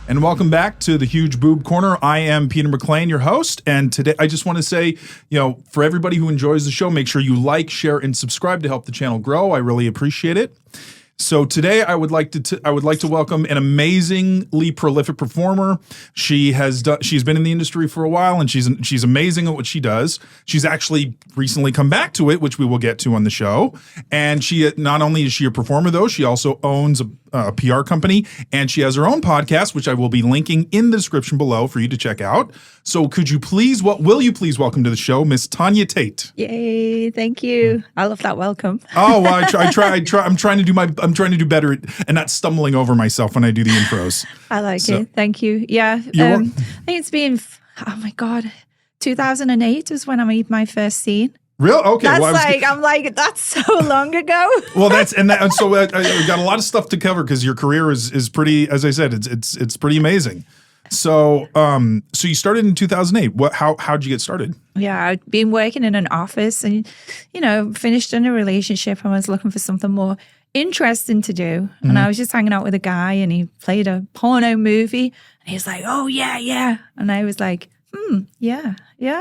And welcome back to the Huge Boob Corner. I am Peter McLean, your host, and today I just want to say, for everybody who enjoys the show, make sure you like, share, and subscribe to help the channel grow. I really appreciate it. So today I would like to welcome an amazingly prolific performer. She's been in the industry for a while, and she's amazing at what she does. She's actually recently come back to it, which we will get to on the show. And she not only is she a performer though, she also owns a PR company, and she has her own podcast, which I will be linking in the description below for you to check out. So will you please welcome to the show, Miss Tanya Tate? Yay, thank you. I love that welcome. Oh, well, I'm trying to do better and not stumbling over myself when I do the intros. I like it. Thank you. Yeah. I think it's been, 2008 was when I made my first scene. Real? Okay. That's that's so long ago. Well, so we've got a lot of stuff to cover because your career is pretty, as I said, it's pretty amazing. So, so you started in 2008. How'd you get started? Yeah, I'd been working in an office and, finished in a relationship and was looking for something more interesting to do. Mm-hmm. And I was just hanging out with a guy and he played a porno movie and he was like, oh, yeah. And I was like, yeah,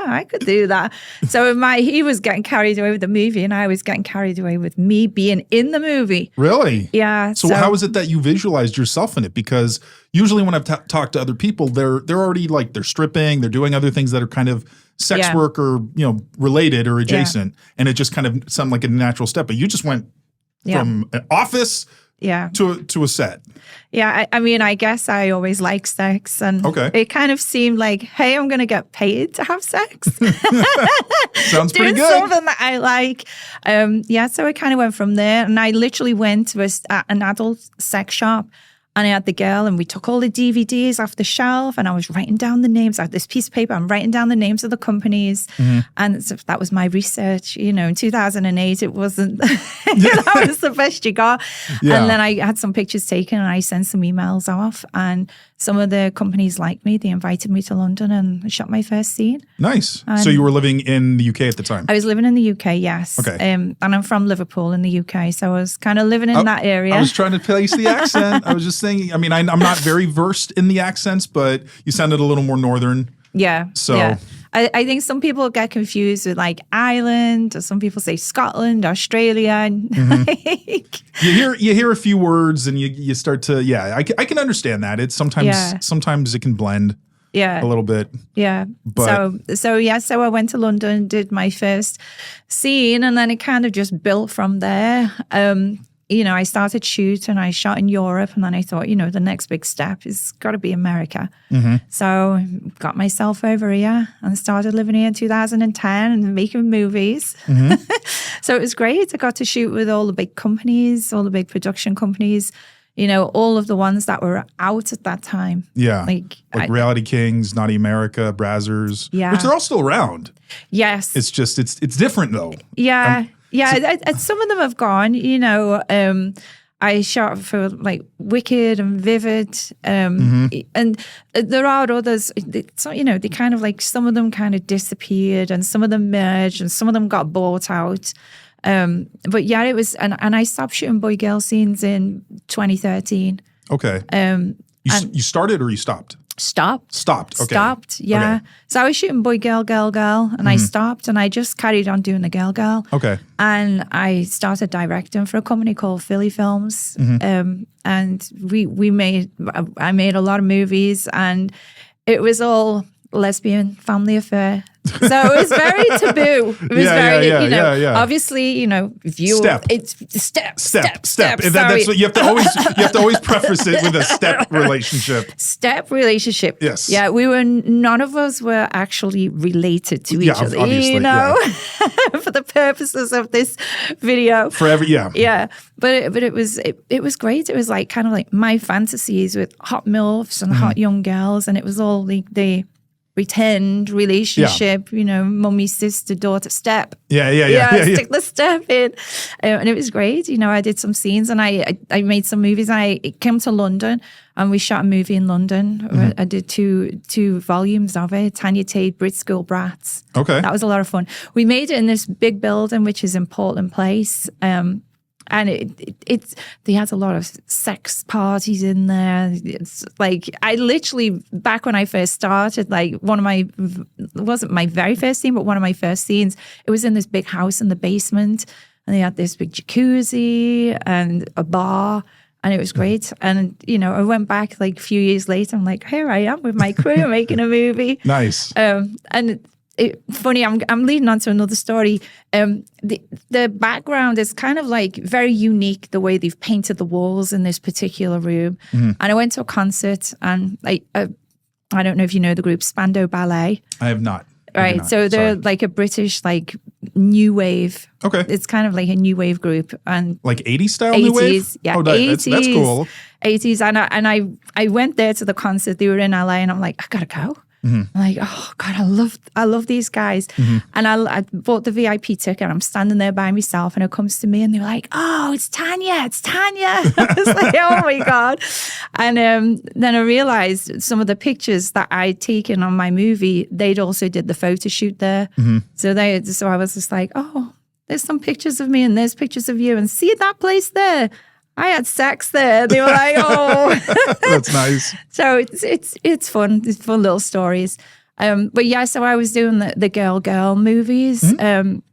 I could do that. So he was getting carried away with the movie and I was getting carried away with me being in the movie. Really? Yeah. So how is it that you visualized yourself in it? Because usually when I've talked to other people, they're already they're stripping, they're doing other things that are kind of sex work or, related or adjacent. Yeah. And it just kind of sounded like a natural step. But you just went from an office to a set. Yeah, I guess I always liked sex, and it kind of seemed like, hey, I'm going to get paid to have sex. Sounds pretty good. Doing something that I like. So I kind of went from there, and I literally went to an adult sex shop, and I had the girl, and we took all the DVDs off the shelf, and I was writing down the names. I had this piece of paper, I'm writing down the names of the companies, and so that was my research. In 2008, it wasn't, that was the best you got. Yeah. And then I had some pictures taken, and I sent some emails off, and some of the companies liked me. They invited me to London, and I shot my first scene. Nice. So you were living in the UK at the time? I was living in the UK, yes. Okay. And I'm from Liverpool in the UK, so I was kind of living in that area. I was trying to place the accent. I was just saying, I'm not very versed in the accents, but you sounded a little more northern. Yeah. So yeah. I think some people get confused with Ireland, or some people say Scotland, Australia. You hear a few words and you start to, I can understand that. It's sometimes it can blend a little bit. Yeah. But so I went to London, did my first scene, and then it kind of just built from there. I started shooting, I shot in Europe, and then I thought, the next big step is got to be America. Mm-hmm. So got myself over here and started living here in 2010 and making movies. Mm-hmm. So it was great. I got to shoot with all the big companies, all the big production companies, all of the ones that were out at that time. Yeah. Like Reality Kings, Naughty America, Brazzers, which they're all still around. Yes. It's just, it's different though. Yeah. Some of them have gone, I shot for Wicked and Vivid, and there are others, so, they kind of some of them kind of disappeared and some of them merged and some of them got bought out. But yeah, it was, and I stopped shooting boy-girl scenes in 2013. Okay. You started or you stopped? Stopped. Okay. Stopped, yeah. Okay. So I was shooting boy, girl, and I stopped and I just carried on doing the girl. Okay. And I started directing for a company called Philly Films. And I made a lot of movies, and it was all lesbian family affair. So it was very taboo. It was obviously, if you step. It's step. That's what you have to always preface it with a step relationship. Step relationship. Yes. Yeah, none of us were actually related to each other, for the purposes of this video. Forever, yeah. Yeah. But it was great. It was kind of my fantasies with hot MILFs and hot young girls, and it was all the pretend relationship, mummy, sister, daughter, step. Yeah. Stick the step in. And it was great. I did some scenes and I made some movies. And I came to London and we shot a movie in London. Mm-hmm. I did two volumes of it, Tanya Tate, Brit School Brats. Okay. That was a lot of fun. We made it in this big building, which is in Portland Place. And it's they had a lot of sex parties in there. It's like I literally back when I first started, like it wasn't my very first scene, but one of my first scenes. It was in this big house in the basement, and they had this big jacuzzi and a bar. And it was great. And, I went back like a few years later. I'm like, here I am with my crew making a movie. Nice. And funny, I'm leading on to another story. The background is kind of like very unique, the way they've painted the walls in this particular room. And I went to a concert, and I don't know if you know the group Spandau Ballet. I have not. Right. So they're like a British, like new wave. Okay. It's kind of like a new wave group. And like 80s style new wave? Yeah. Oh, 80s. That's cool. 80s. And I went there to the concert. They were in LA, and I'm like, I gotta go. I'm like, oh God, I love these guys. And I bought the VIP ticket, and I'm standing there by myself, and it comes to me, and they're like, oh, it's Tanya. I was like, oh my God. And then I realized some of the pictures that I'd taken on my movie, they'd also did the photo shoot there. So I was just like, oh, there's some pictures of me, and there's pictures of you, and see that place there. I had sex there. They were like, oh. That's nice. So it's fun. It's fun little stories. But yeah, so I was doing the girl movies. And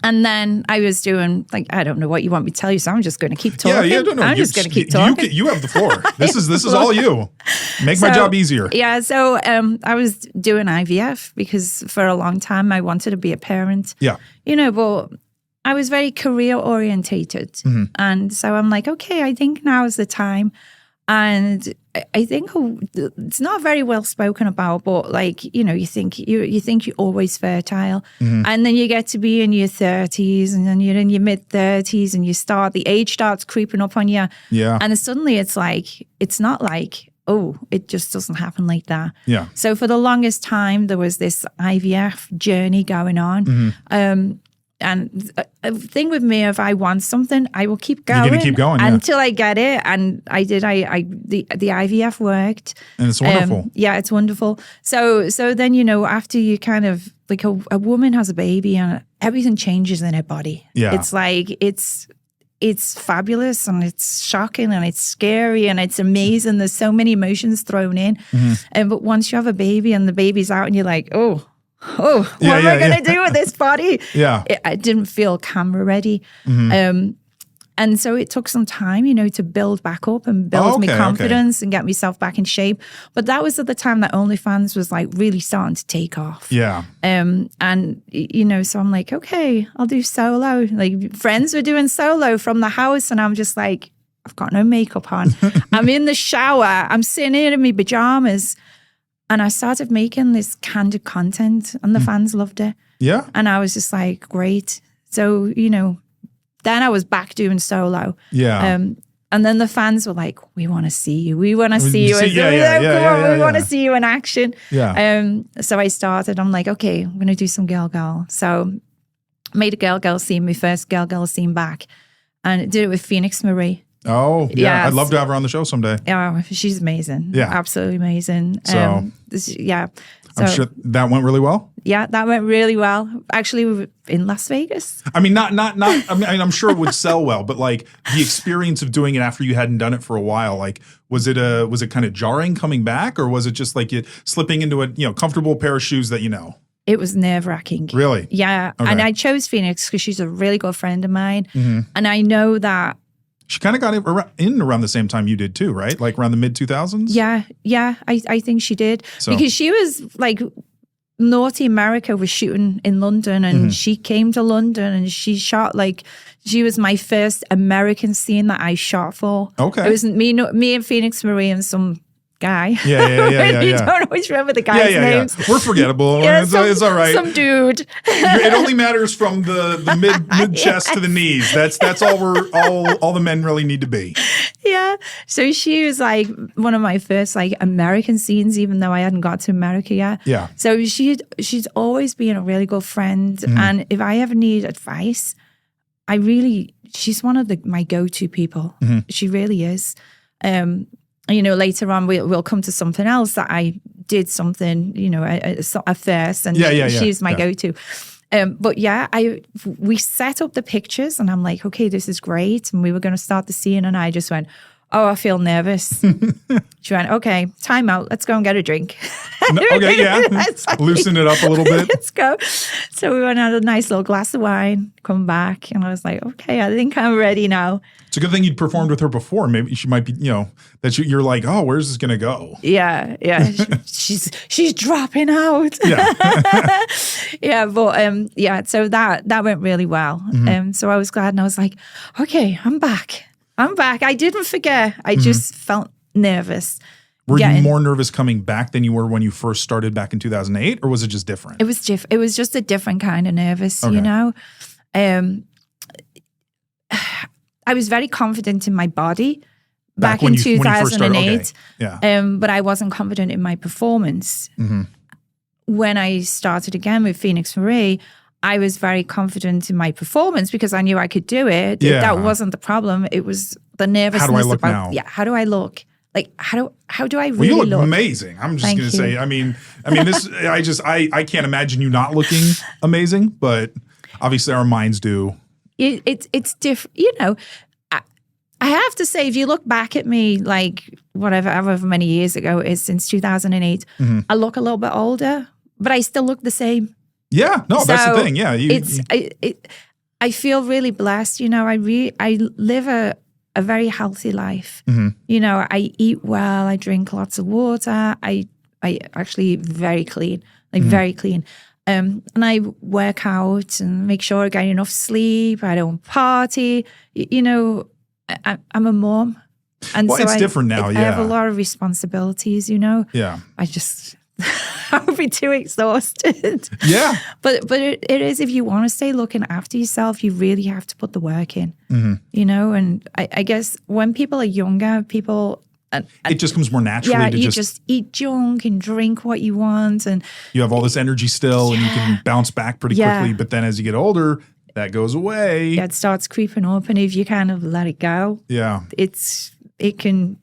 then I was doing, like, I don't know what you want me to tell you, so I'm just going to keep talking. Yeah, no. I'm just going to keep talking. You have the floor. This is all you. Make my job easier. Yeah, so I was doing IVF because for a long time I wanted to be a parent. Yeah. But I was very career orientated. And so I'm like, okay, I think now is the time. And I think it's not very well spoken about, but like, you think you're always fertile. And then you get to be in your 30s, and then you're in your mid 30s, and the age starts creeping up on you. Yeah. And suddenly it's like, it's not like, oh, it just doesn't happen like that. Yeah. So for the longest time, there was this IVF journey going on. And the thing with me, if I want something, I will keep going. You're gonna keep going, yeah. Until I get it. And I did. The IVF worked. And it's wonderful. Yeah, it's wonderful. So then, after you kind of, like a woman has a baby and everything changes in her body. Yeah. It's like, it's fabulous, and it's shocking, and it's scary, and it's amazing. There's so many emotions thrown in. But once you have a baby and the baby's out, and you're like, what am I going to do with this body? Yeah. I didn't feel camera ready. And so it took some time, to build back up and build me confidence and get myself back in shape. But that was at the time that OnlyFans was like really starting to take off. Yeah. And, so I'm like, okay, I'll do solo. Like friends were doing solo from the house, and I'm just like, I've got no makeup on. I'm in the shower. I'm sitting here in my pajamas. And I started making this candid content, and the fans loved it. Yeah. And I was just like, great. So, then I was back doing solo. Yeah. And then the fans were like, we want to see you. We want to see you. We want to see you in action. Yeah. So I started, I'm like, okay, I'm going to do some girl. So made a girl scene, my first girl scene back. And did it with Phoenix Marie. Oh, yeah. I'd love to have her on the show someday. Yeah, she's amazing. Yeah. Absolutely amazing. So, yeah. I'm sure that went really well. Yeah, that went really well. Actually, we were in Las Vegas. I mean, not. I mean, I'm sure it would sell well, but like the experience of doing it after you hadn't done it for a while, like was it kind of jarring coming back, or was it just like you slipping into a comfortable pair of shoes that It was nerve-wracking. Really? Yeah, okay. And I chose Phoenix because she's a really good friend of mine, and I know that. She kind of got in around the same time you did too, right? Like around the mid 2000s? Yeah. I think she did. Because she was like, Naughty America was shooting in London, and she came to London, and she shot she was my first American scene that I shot for. Okay. It was me and Phoenix Marie and some guy. Yeah. You don't always remember the guy's names. Yeah. We're forgettable. Yeah, it's all right. Some dude. It only matters from the mid chest to the knees. That's all the men really need to be. Yeah. So she was like one of my first American scenes, even though I hadn't got to America yet. Yeah. So she's always been a really good friend, and if I ever need advice, she's one of my go-to people. She really is. Later on, we'll come to something else that I did something, a first, and she's my go-to. But yeah, we set up the pictures and I'm like, okay, this is great. And we were going to start the scene and I just went, oh, I feel nervous. She went, okay, time out. Let's go and get a drink. No, okay, yeah. Like, loosen it up a little bit. Let's go. So we went and had a nice little glass of wine, come back. And I was like, okay, I think I'm ready now. It's a good thing you'd performed with her before. Maybe she might be, that you're like, oh, where's this going to go? Yeah. she's dropping out. Yeah. Yeah, but so that went really well. So I was glad and I was like, okay, I'm back. I didn't forget. I just felt nervous. Were you more nervous coming back than you were when you first started back in 2008, or was it just different? It was It was just a different kind of nervous, Okay. I was very confident in my body back when in you first started, 2008. okay. Yeah. But I wasn't confident in my performance. When I started again with Phoenix Marie, I was very confident in my performance because I knew I could do it. Yeah. That wasn't the problem. It was the nervousness. How do I look about, now? Yeah, how do I look? Like, how do I really Well, you look look? amazing. I'm just Thank going to you. say, I mean, this, I can't imagine you not looking amazing, but obviously our minds do. It's different. I have to say, if you look back at me, like however many years ago it is, since 2008, I look a little bit older, but I still look the same. Yeah, no, that's the thing. Yeah, I feel really blessed. I live a very healthy life. I eat well. I drink lots of water. I actually eat very clean, very clean. And I work out and make sure I get enough sleep. I don't party. I'm a mom. And well, so it's different now. I have a lot of responsibilities, Yeah. I would be too exhausted. Yeah. But it is, if you want to stay looking after yourself, you really have to put the work in, and I guess when people are younger, It just comes more naturally to you just eat junk and drink what you want. And you have all this energy still and you can bounce back pretty quickly. But then as you get older, that goes away. it starts creeping up. And if you kind of let it go, it can...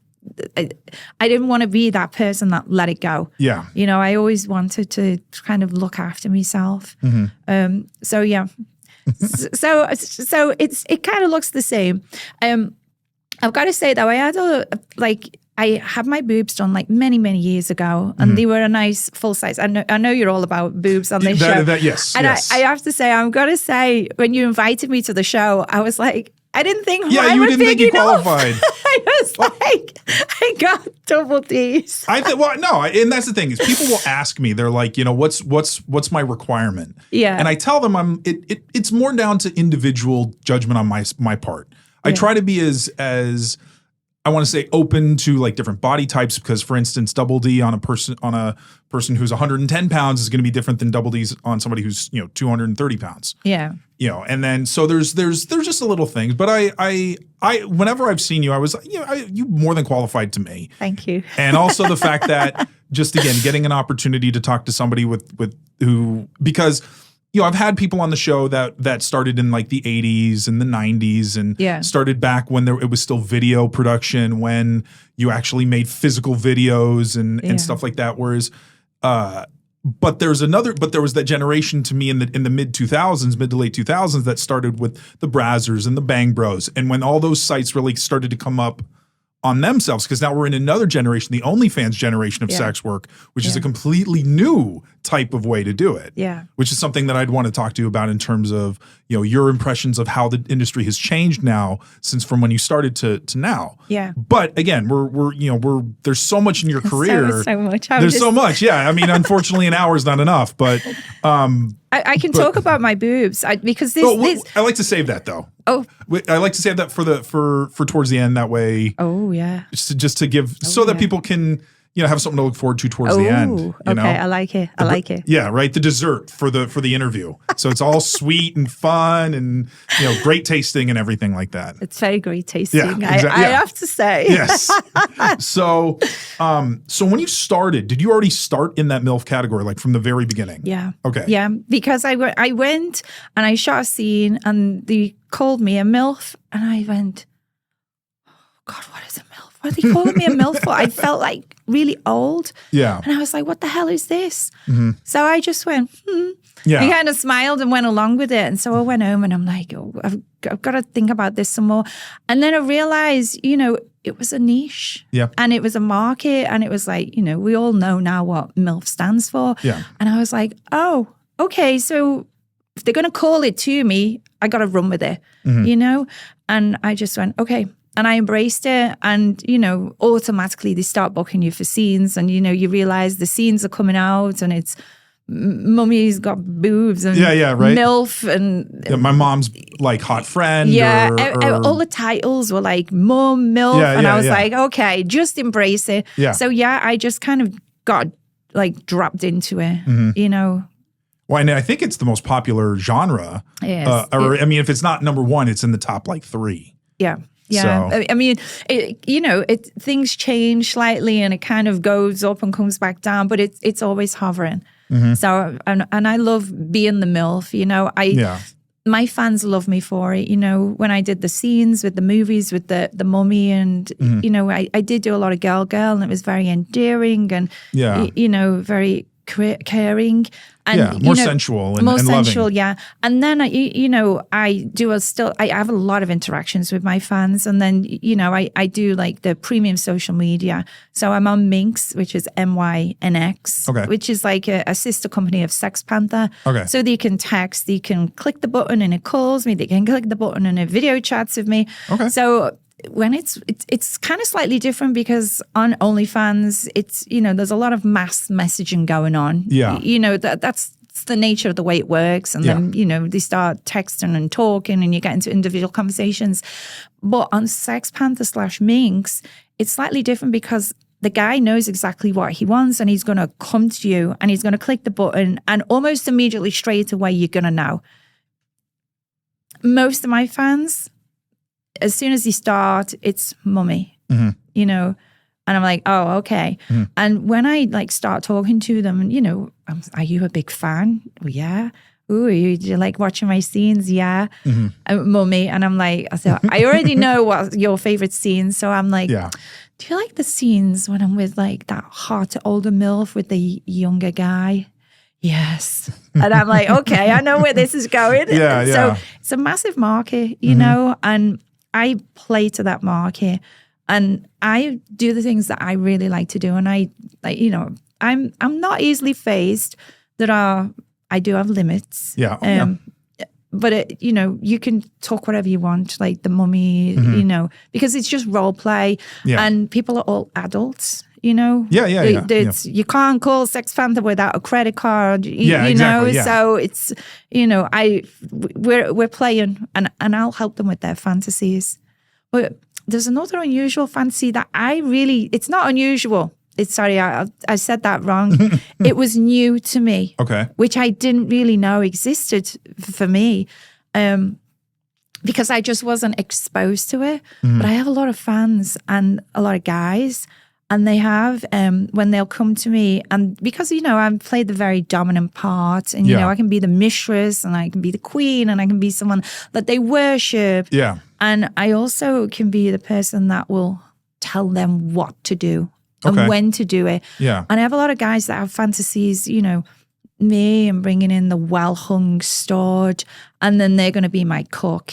I didn't want to be that person that let it go. Yeah. I always wanted to kind of look after myself. So yeah. so it kind of looks the same. I've got to say though, I had my boobs done many years ago, and they were a nice full size. I know you're all about boobs on this show. Yes. And yes. I have to say, I'm going to say, when you invited me to the show, I was like, I didn't think Yeah, mine you were didn't think big you enough. qualified. I was like, I got double D's. And that's the thing is people will ask me, they're like, what's my requirement? Yeah. And I tell them it's more down to individual judgment on my part. I try to be as I want to say open to different body types, because for instance, double D on a person who's 110 pounds is going to be different than double D's on somebody who's 230 pounds. Yeah. And then so there's just a little things, but I whenever I've seen you, I was you more than qualified to me. Thank you. And also the fact that just again getting an opportunity to talk to somebody because I've had people on the show that started in the 80s and the 90s and started back when it was still video production, when you actually made physical videos and stuff like that. Whereas, but there was that generation to me in the mid to late 2000s that started with the Brazzers and the Bang Bros. And when all those sites really started to come up on themselves, because now we're in another generation, the OnlyFans generation of sex work, which is a completely new type of way to do it. Yeah. Which is something that I'd want to talk to you about in terms of, your impressions of how the industry has changed now since from when you started to now. Yeah. But again, we're there's so much in your career. So much. There's so much. Yeah. I mean, unfortunately an hour is not enough, but I can talk about my boobs because this. I like to save that though. Oh, I like to save that for towards the end. That way. Oh yeah. Just to give that people can have something to look forward to towards the end. Okay, I like it. I like it. Yeah, right. The dessert for the interview. So it's all sweet and fun and great tasting and everything like that. It's very great tasting. Yeah, exactly. I have to say. Yes. So when you started, did you already start in that MILF category from the very beginning? Yeah. Okay. Yeah, because I went and I shot a scene and they called me a MILF and I went, oh God, what is a MILF? What are they calling me a MILF for? I felt really old. Yeah. And I was like, what the hell is this? Mm-hmm. So I just went, Yeah. I kind of smiled and went along with it. And so I went home and I'm like, oh, I've got to think about this some more. And then I realized, it was a niche. Yeah. And it was a market. And it was like, we all know now what MILF stands for. Yeah. And I was like, oh, okay. So if they're going to call it to me, I got to run with it, And I just went, okay. And I embraced it. And, automatically they start booking you for scenes. And, you realize the scenes are coming out and it's mummy's got boobs and right. MILF and my mom's like hot friend. All the titles were like mum, MILF, and I was like, okay, just embrace it. Yeah. So I just kind of got like dropped into it, Well, and I think it's the most popular genre. Yes. If it's not number one, it's in the top like 3. Yeah. Yeah, So. I mean, things change slightly, and it kind of goes up and comes back down, but it's always hovering. Mm-hmm. So, and I love being the MILF. My fans love me for it. When I did the scenes with the movies with the mummy, and I did do a lot of girl, and it was very endearing and very caring and more sensual and more and sensual, loving. yeah. And then I have a lot of interactions with my fans, and then I do like the premium social media. So I'm on Minx, which is MYNX, which is like a sister company of Sex Panther. Okay. So they can text, they can click the button and it calls me. They can click the button and it video chats with me. Okay. So when it's kind of slightly different because on OnlyFans, it's, there's a lot of mass messaging going on. Yeah. That's the nature of the way it works. And then, they start texting and talking and you get into individual conversations. But on Sex Panther / Minx, it's slightly different because the guy knows exactly what he wants and he's going to come to you and he's going to click the button and almost immediately straight away you're going to know. Most of my fans, as soon as you start, it's mummy, and I'm like, oh, okay. Mm-hmm. And when I like start talking to them, are you a big fan? Oh, yeah. Ooh, do you like watching my scenes? Yeah. Mm-hmm. Mummy. And I'm like, I already know what your favorite scenes. So I'm like, do you like the scenes when I'm with like that hot older MILF with the younger guy? Yes. And I'm like, okay, I know where this is going. So it's a massive market, and I play to that market and I do the things that I really like to do. And I'm not easily phased. I do have limits. Yeah. But you can talk whatever you want, like the mummy, because it's just role play and people are all adults. You can't call Sex Panther without a credit card. So it's we're playing, and I'll help them with their fantasies. But there's another unusual fantasy that it's not unusual. I said that wrong. It was new to me. Okay. Which I didn't really know existed for me. Because I just wasn't exposed to it. Mm-hmm. But I have a lot of fans and a lot of guys. And they have, when they'll come to me, and because, I've played the very dominant part, and, I can be the mistress, and I can be the queen, and I can be someone that they worship. Yeah. And I also can be the person that will tell them what to do and when to do it. Yeah. And I have a lot of guys that have fantasies, me and bringing in the well-hung stud, and then they're going to be my cook.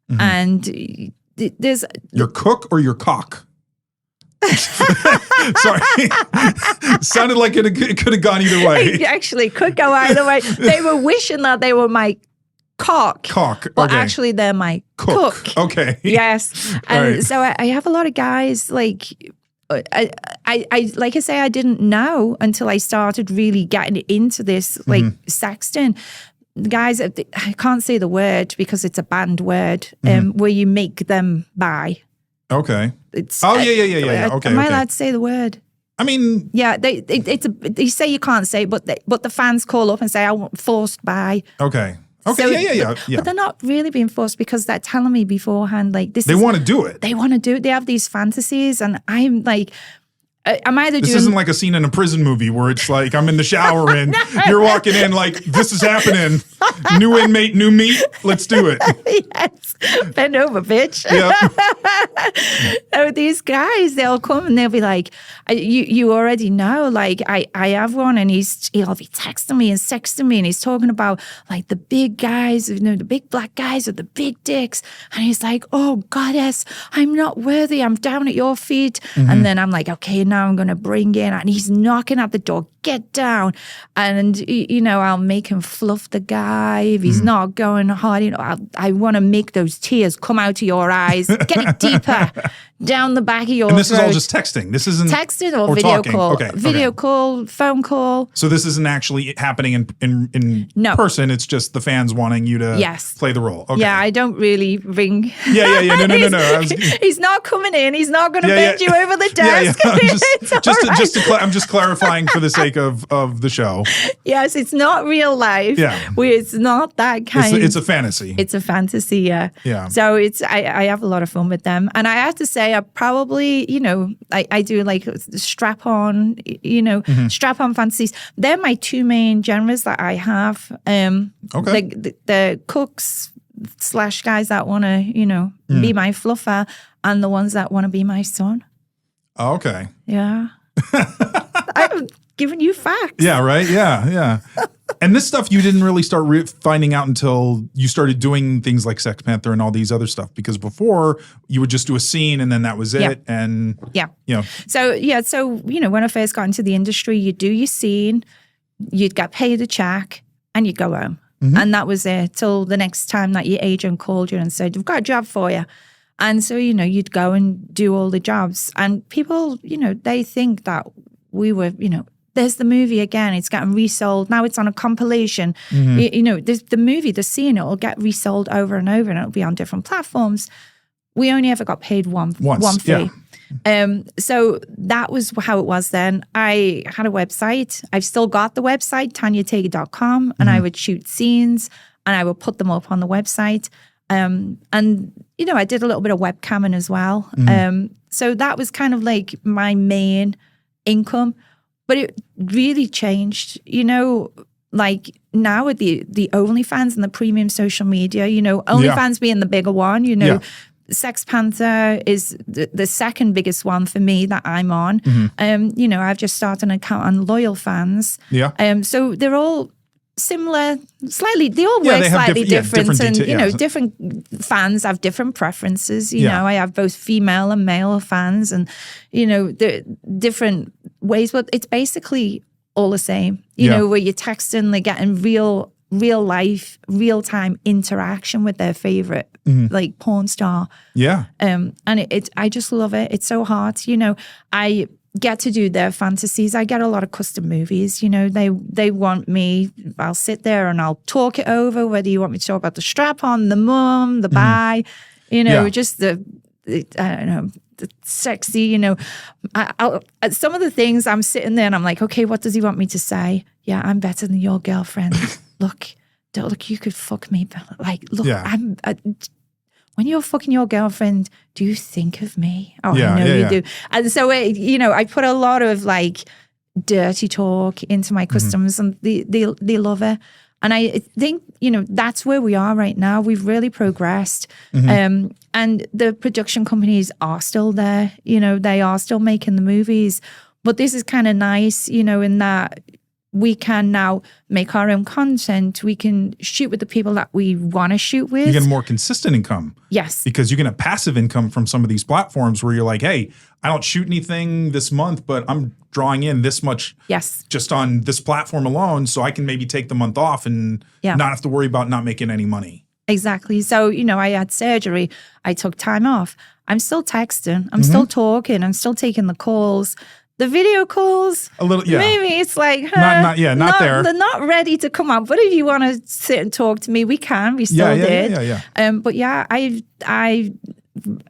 Mm-hmm. And there's... Your cook or your cock? Sorry. Sounded like it could have gone either way. It actually could go either way. They were wishing that they were my cock. But actually they're my cook. Okay. Yes. And so I have a lot of guys like I like I say, I didn't know until I started really getting into this like sexting. The guys, I can't say the word because it's a banned word, where you make them buy. Okay. It's, yeah. Okay. Am I allowed to say the word? I mean, yeah. They say you can't say, but the fans call up and say I want forced by. Okay. So, yeah. But they're not really being forced because they're telling me beforehand like this. They want to do it. They want to do it. They have these fantasies, and I'm like, I'm either This doing isn't like a scene in a prison movie where it's like I'm in the shower and you're walking in like, this is happening. New inmate, new meat. Let's do it. Yes, bend over, bitch. Yep. So these guys, they'll come and they'll be like, you already know, like I have one, and he'll be texting me and sexting me, and he's talking about like the big guys, the big black guys with the big dicks, and he's like, oh goddess, I'm not worthy, I'm down at your feet, and then I'm like, okay, now I'm gonna bring in, and he's knocking at the door, get down, and I'll make him fluff the guy if he's not going hard. I want to make those tears come out of your eyes, get it deeper down the back of your And this throat. is all just texting. This isn't Texting or video talking. call. Okay, Video call, phone call. So this isn't actually happening in No. person. It's just the fans wanting you to Yes. play the role. Okay. Yeah, I don't really ring. Yeah. No. He's not coming in. He's not going to Yeah, bend you over the desk. It's all right. I'm just clarifying for the sake of the show. Yes, it's not real life. Yeah. It's not that kind. It's a fantasy. It's a fantasy, yeah. Yeah. So I have a lot of fun with them. And I have to say, I probably, I do like strap-on, strap-on fantasies. They're my two main genres that I have. Okay. The cooks / guys that want to, be my fluffer, and the ones that want to be my son. Oh, okay. Yeah. I'm giving you facts. Yeah, right? Yeah. And this stuff you didn't really start finding out until you started doing things like Sex Panther and all these other stuff, because before you would just do a scene and then that was it. Yeah. And, So when I first got into the industry, you'd do your scene, you'd get paid a check, and you'd go home. And that was it till the next time that your agent called you and said, we've got a job for you. And so, you'd go and do all the jobs. And people, they think that we were, there's the movie again. It's getting resold. Now it's on a compilation. There's the movie, the scene, it'll get resold over and over, and it'll be on different platforms. We only ever got paid one fee. Yeah. So that was how it was then. I had a website. I've still got the website, tanyatate.com, and I would shoot scenes and I would put them up on the website. And I did a little bit of webcamming as well. So that was kind of like my main income. But it really changed, like now with the OnlyFans and the premium social media, OnlyFans being the bigger one, Sex Panther is the second biggest one for me that I'm on. I've just started an account on Loyal Fans. Yeah. So they're all similar, slightly, they all work slightly different. And, different fans have different preferences. I have both female and male fans, and, the different ways, but it's basically all the same, where you're texting, they're getting real life, real time interaction with their favorite, like porn star. Yeah. And I just love it. It's so hot. I get to do their fantasies. I get a lot of custom movies. They want me. I'll sit there and I'll talk it over. Whether you want me to talk about the strap on, the mum, the bi, just the I don't know, the sexy. Some of the things I'm sitting there and I'm like, okay, what does he want me to say? Yeah, I'm better than your girlfriend. Look, you could fuck me. Like, look, I'm. When you're fucking your girlfriend, do you think of me? Oh, I know you do. And so, I put a lot of like dirty talk into my customers, and they love it. And I think, that's where we are right now. We've really progressed. And the production companies are still there. They are still making the movies. But this is kind of nice, in that we can now make our own content. We can shoot with the people that we want to shoot with. You get a more consistent income. Yes. Because you can have passive income from some of these platforms where you're like, hey, I don't shoot anything this month, but I'm drawing in this much just on this platform alone, so I can maybe take the month off and not have to worry about not making any money. Exactly. So, I had surgery. I took time off. I'm still texting. I'm still talking. I'm still taking the calls. The video calls, a little, maybe it's like, not there. They're not ready to come out. But if you want to sit and talk to me, we can. We still did. But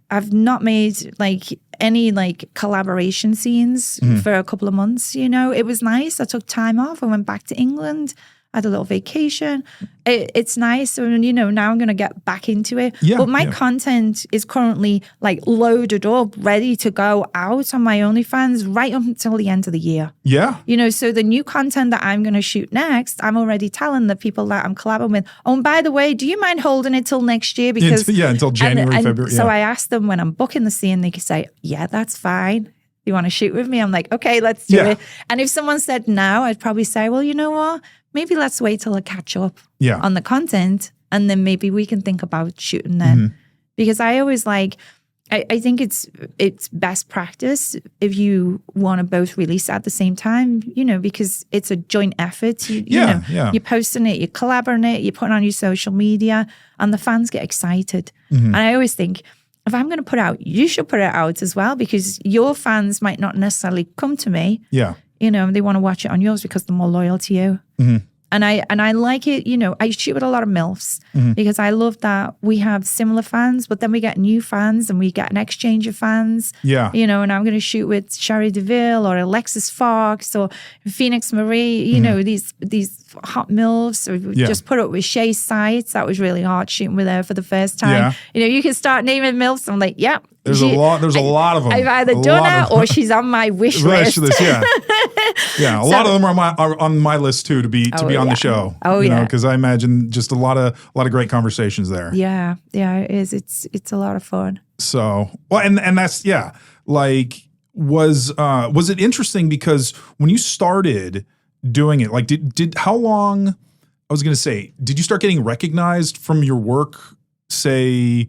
I've not made like any like collaboration scenes for a couple of months. It was nice. I took time off. I went back to England. I had a little vacation. It's nice. So, now I'm going to get back into it. Yeah, but my content is currently like loaded up, ready to go out on my OnlyFans right up until the end of the year. Yeah. So the new content that I'm going to shoot next, I'm already telling the people that I'm collabing with, oh, and by the way, do you mind holding it till next year? Because until January, February. So I asked them when I'm booking the scene, they could say, yeah, that's fine. You want to shoot with me? I'm like, okay, let's do it. And if someone said no, I'd probably say, well, you know what? Maybe let's wait till I catch up on the content, and then maybe we can think about shooting then. Because I always I think it's best practice if you want to both release at the same time, because it's a joint effort. You're posting it, you're collaborating it, you're putting it on your social media, and the fans get excited. And I always think, if I'm going to put it out, you should put it out as well, because your fans might not necessarily come to me. Yeah. They want to watch it on yours because they're more loyal to you. And I like it, I shoot with a lot of MILFs because I love that we have similar fans, but then we get new fans and we get an exchange of fans. Yeah. And I'm going to shoot with Sherry DeVille or Alexis Fox or Phoenix Marie, these hot MILFs. Or we just put up with Shay Sites. That was really hard shooting with her for the first time. Yeah. You can start naming MILFs. I'm like, yep. There's a lot of them. I've either done her or she's on my wish list. Yeah, a lot of them are on my list too to be on the show. Because I imagine just a lot of great conversations there. Yeah, it is. It's a lot of fun. So and that's was it interesting because when you started doing it, like did how long? I was going to say, did you start getting recognized from your work? Say,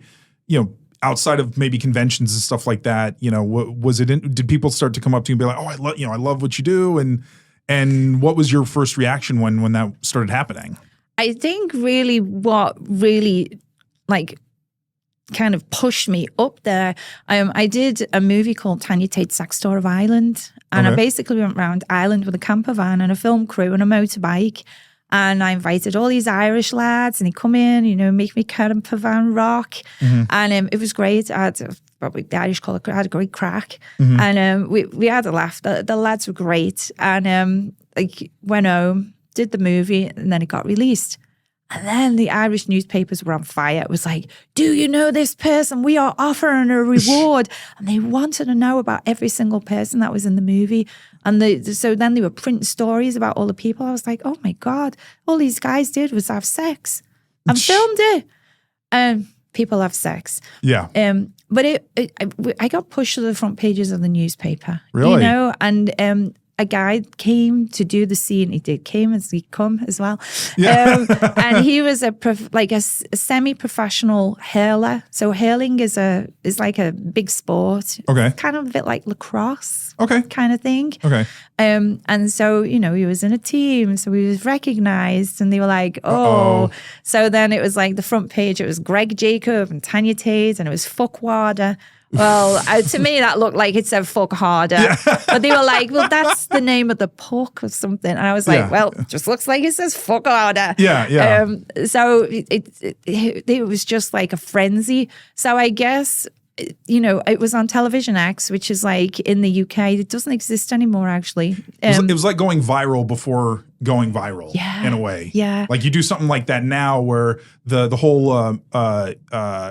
outside of maybe conventions and stuff like that, was it? Did people start to come up to you and be like, "Oh, I love what you do," and what was your first reaction when that started happening? I think really what really kind of pushed me up there. I did a movie called Tanya Tate, Sex Tour of Ireland, and I basically went around Ireland with a camper van and a film crew and a motorbike. And I invited all these Irish lads, and they come in, make me camper van rock. And it was great. I had probably the Irish call it, I had a great crack. And we had a laugh. The lads were great. And went home, did the movie, and then it got released. And then the Irish newspapers were on fire. It was like, do you know this person? We are offering a reward. And they wanted to know about every single person that was in the movie. And so then they were printing stories about all the people. I was like, oh my God, all these guys did was have sex and filmed it. And people have sex. Yeah. But I got pushed to the front pages of the newspaper. Really? And a guy came to do the scene. He came as well. Yeah. And he was a semi-professional hurler. So hurling is like a big sport. Okay. It's kind of a bit like lacrosse. Okay. Kind of thing. Okay. And so, he was in a team. So he was recognized and they were like, oh. Uh-oh. So then it was like the front page. It was Greg Jacob and Tanya Tate and it was Fuckwater. Well, to me, that looked like it said fuck harder. Yeah. But they were like, well, that's the name of the puck or something. And I was like, well, it just looks like it says fuck harder. Yeah, yeah. So it was just like a frenzy. So I guess, it was on Television X, which is like in the UK. It doesn't exist anymore, actually. It was like going viral before going viral in a way. Yeah. Like you do something like that now where the whole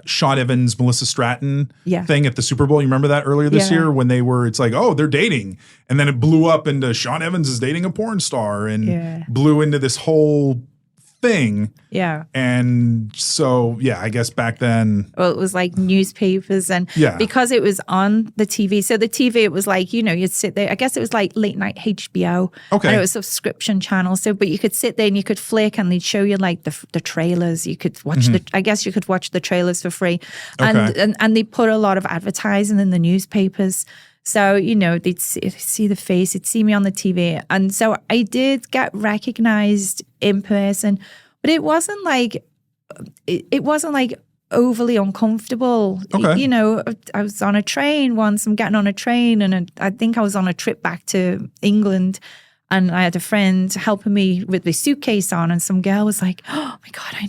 Sean Evans, Melissa Stratton thing at the Super Bowl. You remember that earlier this year when it's like, oh, they're dating. And then it blew up into Sean Evans is dating a porn star and blew into this whole thing. Yeah. And so, I guess back then. Well, it was like newspapers and because it was on the TV. So the TV, it was like, you'd sit there. I guess it was like late night HBO. Okay. And it was a subscription channel. So, but you could sit there and you could flick and they'd show you like the trailers. You could watch I guess you could watch the trailers for free. And they put a lot of advertising in the newspapers. So, they'd see the face, they'd see me on the TV. And so I did get recognized in person, but it wasn't like overly uncomfortable. Okay. I was on a train once, I'm getting on a train and I think I was on a trip back to England and I had a friend helping me with the suitcase on and some girl was like, oh my God, I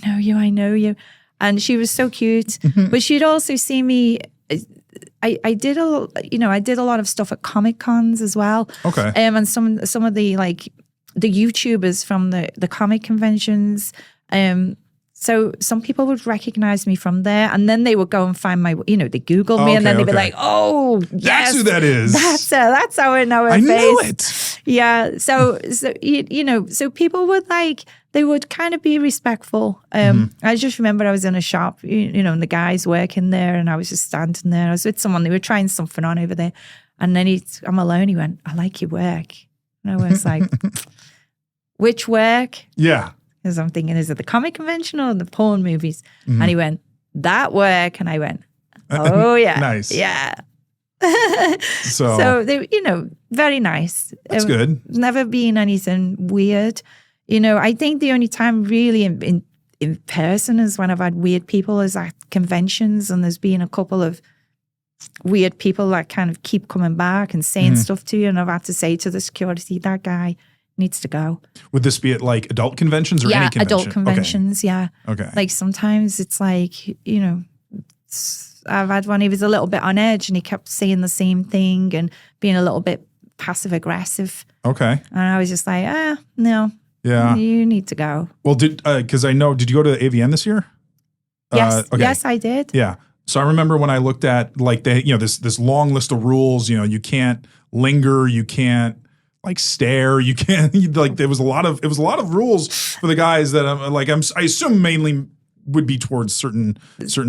know you. And she was so cute, but she'd also seen me. I did a lot of stuff at Comic Cons as well. Okay. And some of the the YouTubers from the comic conventions. So some people would recognize me from there, and then they would go and find my, they Googled me, and then they'd be like, "Oh, yes, that's who that is. That's how I know her face." Knew it. Yeah. So so people would they would kind of be respectful. I just remember I was in a shop, and the guys working there, and I was just standing there. I was with someone. They were trying something on over there, and then I'm alone. He went, "I like your work," and I was like, "Which work?" Yeah. Because I'm thinking, is it the comic convention or the porn movies? And he went, "That work." And I went, "Oh, yeah." Nice. Yeah. So they, very nice. That's good. Never been anything weird. I think the only time really in person is when I've had weird people is at conventions, and there's been a couple of weird people that kind of keep coming back and saying stuff to you. And I've had to say to the security, that guy needs to go. Would this be at like adult conventions or any convention? Adult conventions, yeah. Okay. Like sometimes it's like, I've had one, he was a little bit on edge and he kept saying the same thing and being a little bit passive aggressive. Okay. And I was just like, no. Yeah. You need to go. Well, did you go to AVN this year? Yes. Okay. Yes, I did. Yeah. So I remember when I looked at like this long list of rules, you can't linger, you can't like stare, you can't like it was a lot of rules for the guys that I assume mainly would be towards certain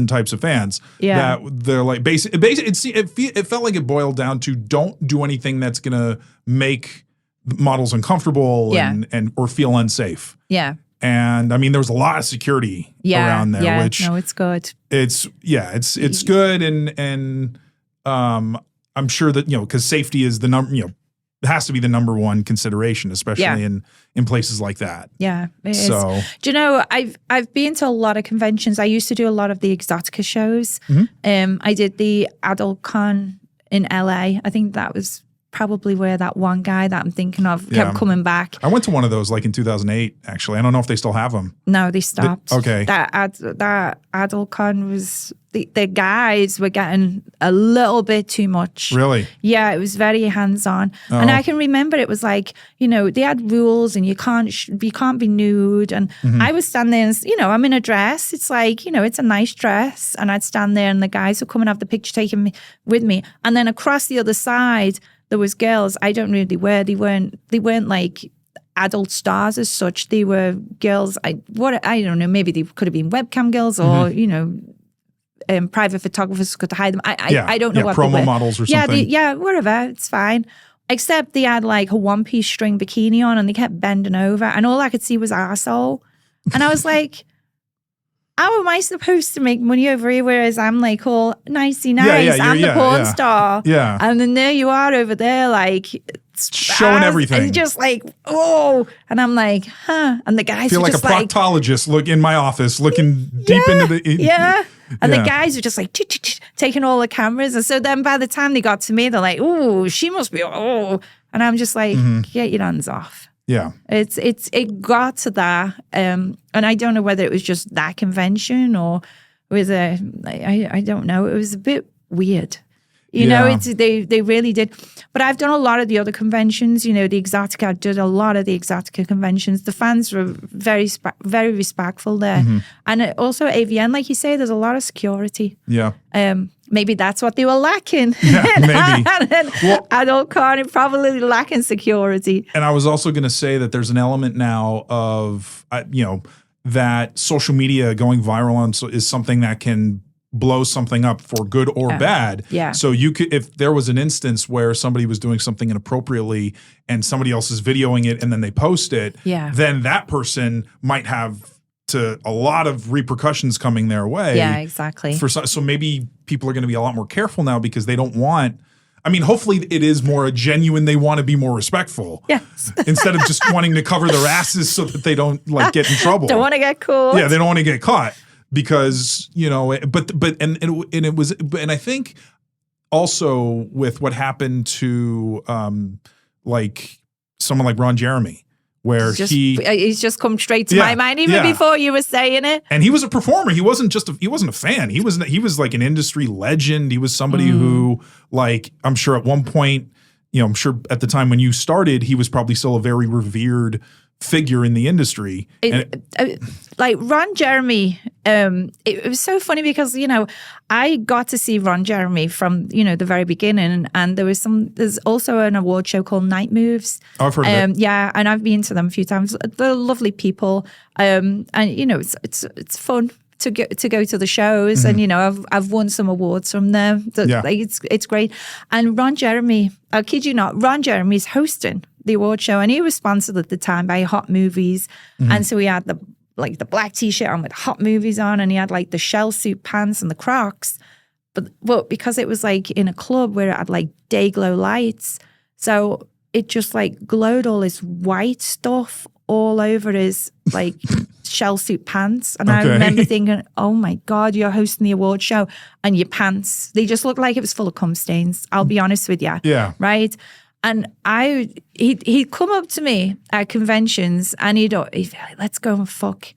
types of fans. Yeah. That they're like it felt like it boiled down to don't do anything that's gonna make models uncomfortable and or feel unsafe. Yeah. And I mean, there was a lot of security around there, which no, it's good. It's good. And I'm sure that, cause safety is the number, it has to be the number one consideration, especially in places like that. Yeah. It so, is. Do you know, I've been to a lot of conventions. I used to do a lot of the Exotica shows. I did the Adult Con in LA. I think that was probably where that one guy that I'm thinking of kept coming back. I went to one of those like in 2008, actually. I don't know if they still have them. No, they stopped. Okay. That Adult Con was, the guys were getting a little bit too much. Really? Yeah, it was very hands-on. And I can remember it was like, they had rules and you can't be nude. And I was standing there and, I'm in a dress. It's like, it's a nice dress. And I'd stand there and the guys would come and have the picture taken with me. And then across the other side, there was girls. I don't know who they were. They weren't like adult stars as such. They were girls. I don't know. Maybe they could have been webcam girls or private photographers could hide them. I don't know what promo they were. models or something. Whatever. It's fine. Except they had like a one-piece string bikini on and they kept bending over and all I could see was arsehole. And I was like, how am I supposed to make money over here? Whereas I'm like all nicey nice. I'm the porn star. Yeah. And then there you are over there, like showing everything. And just like, oh. And I'm like, huh. And the guys feel are like just a proctologist look in my office, looking deep into the And the guys were just like taking all the cameras. And so then by the time they got to me, they're like, oh, she must be, oh. And I'm just like, get your hands off. Yeah. It got to that. And I don't know whether it was just that convention or was I don't know. It was a bit weird. You know, they really did. But I've done a lot of the other conventions, the Exotica, I did a lot of the Exotica conventions. The fans were very, very respectful there. And also AVN, like you say, there's a lot of security. Yeah. Maybe that's what they were lacking. Yeah, maybe. Well, Adult Con, probably lacking security. And I was also going to say that there's an element now of, that social media going viral on is something that can blow something up for good or bad. Yeah. So you could, if there was an instance where somebody was doing something inappropriately and somebody else is videoing it and then they post it, then that person might have a lot of repercussions coming their way. Yeah, exactly. So maybe people are going to be a lot more careful now because they don't want. I mean, hopefully it is more a genuine. They want to be more respectful. Yes. Instead of just wanting to cover their asses so that they don't get in trouble. Don't want to get caught. Yeah, they don't want to get caught. Because and I think also with what happened to like someone like Ron Jeremy, where he's just come straight to my mind even before you were saying it. And he was a performer. He wasn't a fan. He was like an industry legend. He was somebody who, like, I'm sure at one point, I'm sure at the time when you started, he was probably still a very revered figure in the industry. Like Ron Jeremy, it was so funny because, I got to see Ron Jeremy from, the very beginning. And there's also an award show called Night Moves. Oh, I've heard of it. Yeah, and I've been to them a few times. They're lovely people. And, it's fun to go to the shows. And, I've won some awards from them. Like, it's great. And Ron Jeremy, I kid you not, Ron Jeremy's hosting the award show, and he was sponsored at the time by Hot Movies. And so he had the black t-shirt on with Hot Movies on, and he had like the shell suit pants and the Crocs. But because it was like in a club where it had like day glow lights, so it just like glowed all this white stuff all over his like shell suit pants. And I remember thinking, oh my God, you're hosting the award show and your pants, they just looked like it was full of cum stains. I'll be honest with you. Yeah. Right. And he'd come up to me at conventions and he'd be like, let's go and fuck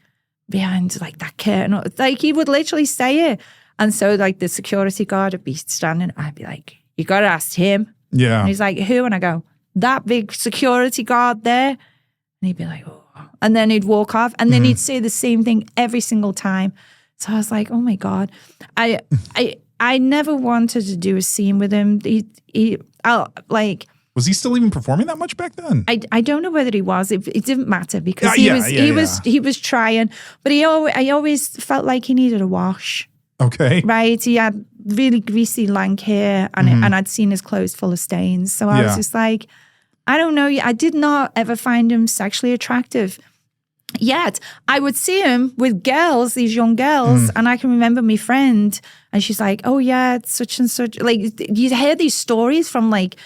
behind like that curtain. Like he would literally say it. And so like the security guard would be standing. I'd be like, you got to ask him. Yeah. And he's like, who? And I go, that big security guard there. And he'd be like, oh. And then he'd walk off. And then he'd say the same thing every single time. So I was like, oh my God. I never wanted to do a scene with him. Was he still even performing that much back then? I don't know whether he was. It didn't matter because he was trying, but I always felt like he needed a wash. Okay. Right. He had really greasy, lank hair, and I'd seen his clothes full of stains. So I was just like, I don't know. I did not ever find him sexually attractive. Yet I would see him with girls, these young girls, and I can remember my friend, and she's like, "Oh yeah, it's such and such." Like you hear these stories from like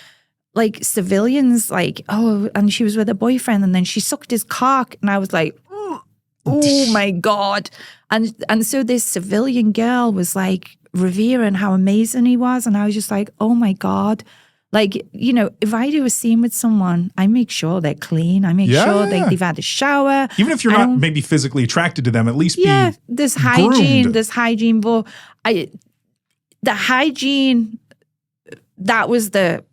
civilians, like, oh, and she was with a boyfriend and then she sucked his cock. And I was like, oh my God. And so this civilian girl was like revering how amazing he was. And I was just like, oh my God. Like, if I do a scene with someone, I make sure they're clean. I make sure they've had a shower. Even if you're not maybe physically attracted to them, at least there's hygiene. groomed. There's hygiene. But the hygiene, that was the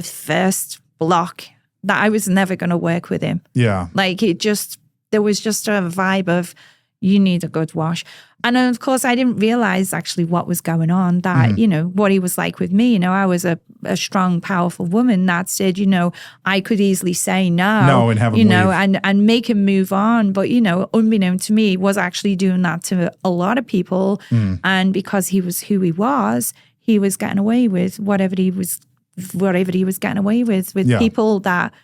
first block that I was never going to work with him. Yeah. Like there was just a vibe of, you need a good wash. And of course, I didn't realize actually what was going on, that, what he was like with me. I was a strong, powerful woman that said, I could easily say no and have him leave. and make him move on. But, unbeknown to me, was actually doing that to a lot of people. And because he was who he was getting away with whatever he was getting away with people that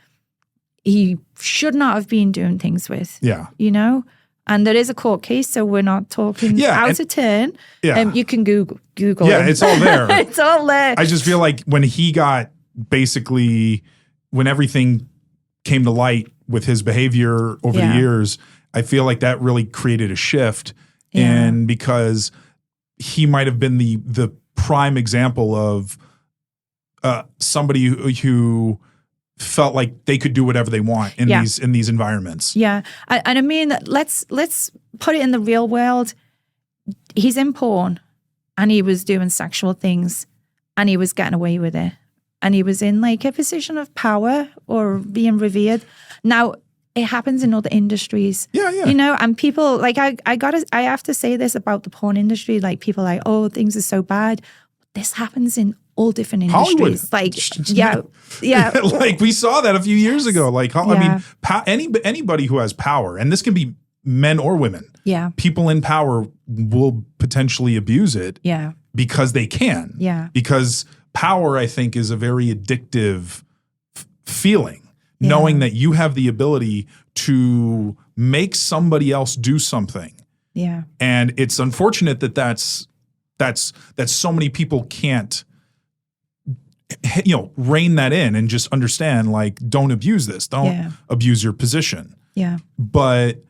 he should not have been doing things with. Yeah. And there is a court case, so we're not talking out of turn. Yeah. You can Google Yeah, it. it's all there. It's all there. I just feel like when he got when everything came to light with his behavior over the years, I feel like that really created a shift. And because he might have been the prime example of somebody who felt like they could do whatever they want in these environments. Yeah. And I mean, let's put it in the real world. He's in porn and he was doing sexual things and he was getting away with it. And he was in like a position of power or being revered. Now, it happens in other industries. Yeah. And people like, I have to say this about the porn industry. Like people are like, oh, things are so bad. This happens in all different industries. Hollywood. Like, like we saw that a few years ago. Like, I mean, anybody who has power, and this can be men or women. Yeah. People in power will potentially abuse it. Yeah. Because they can. Yeah. Because power, I think, is a very addictive feeling. Knowing that you have the ability to make somebody else do something. Yeah. And it's unfortunate that so many people can't rein that in and just understand, like, don't abuse this. Don't abuse your position. Yeah. But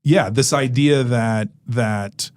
this idea that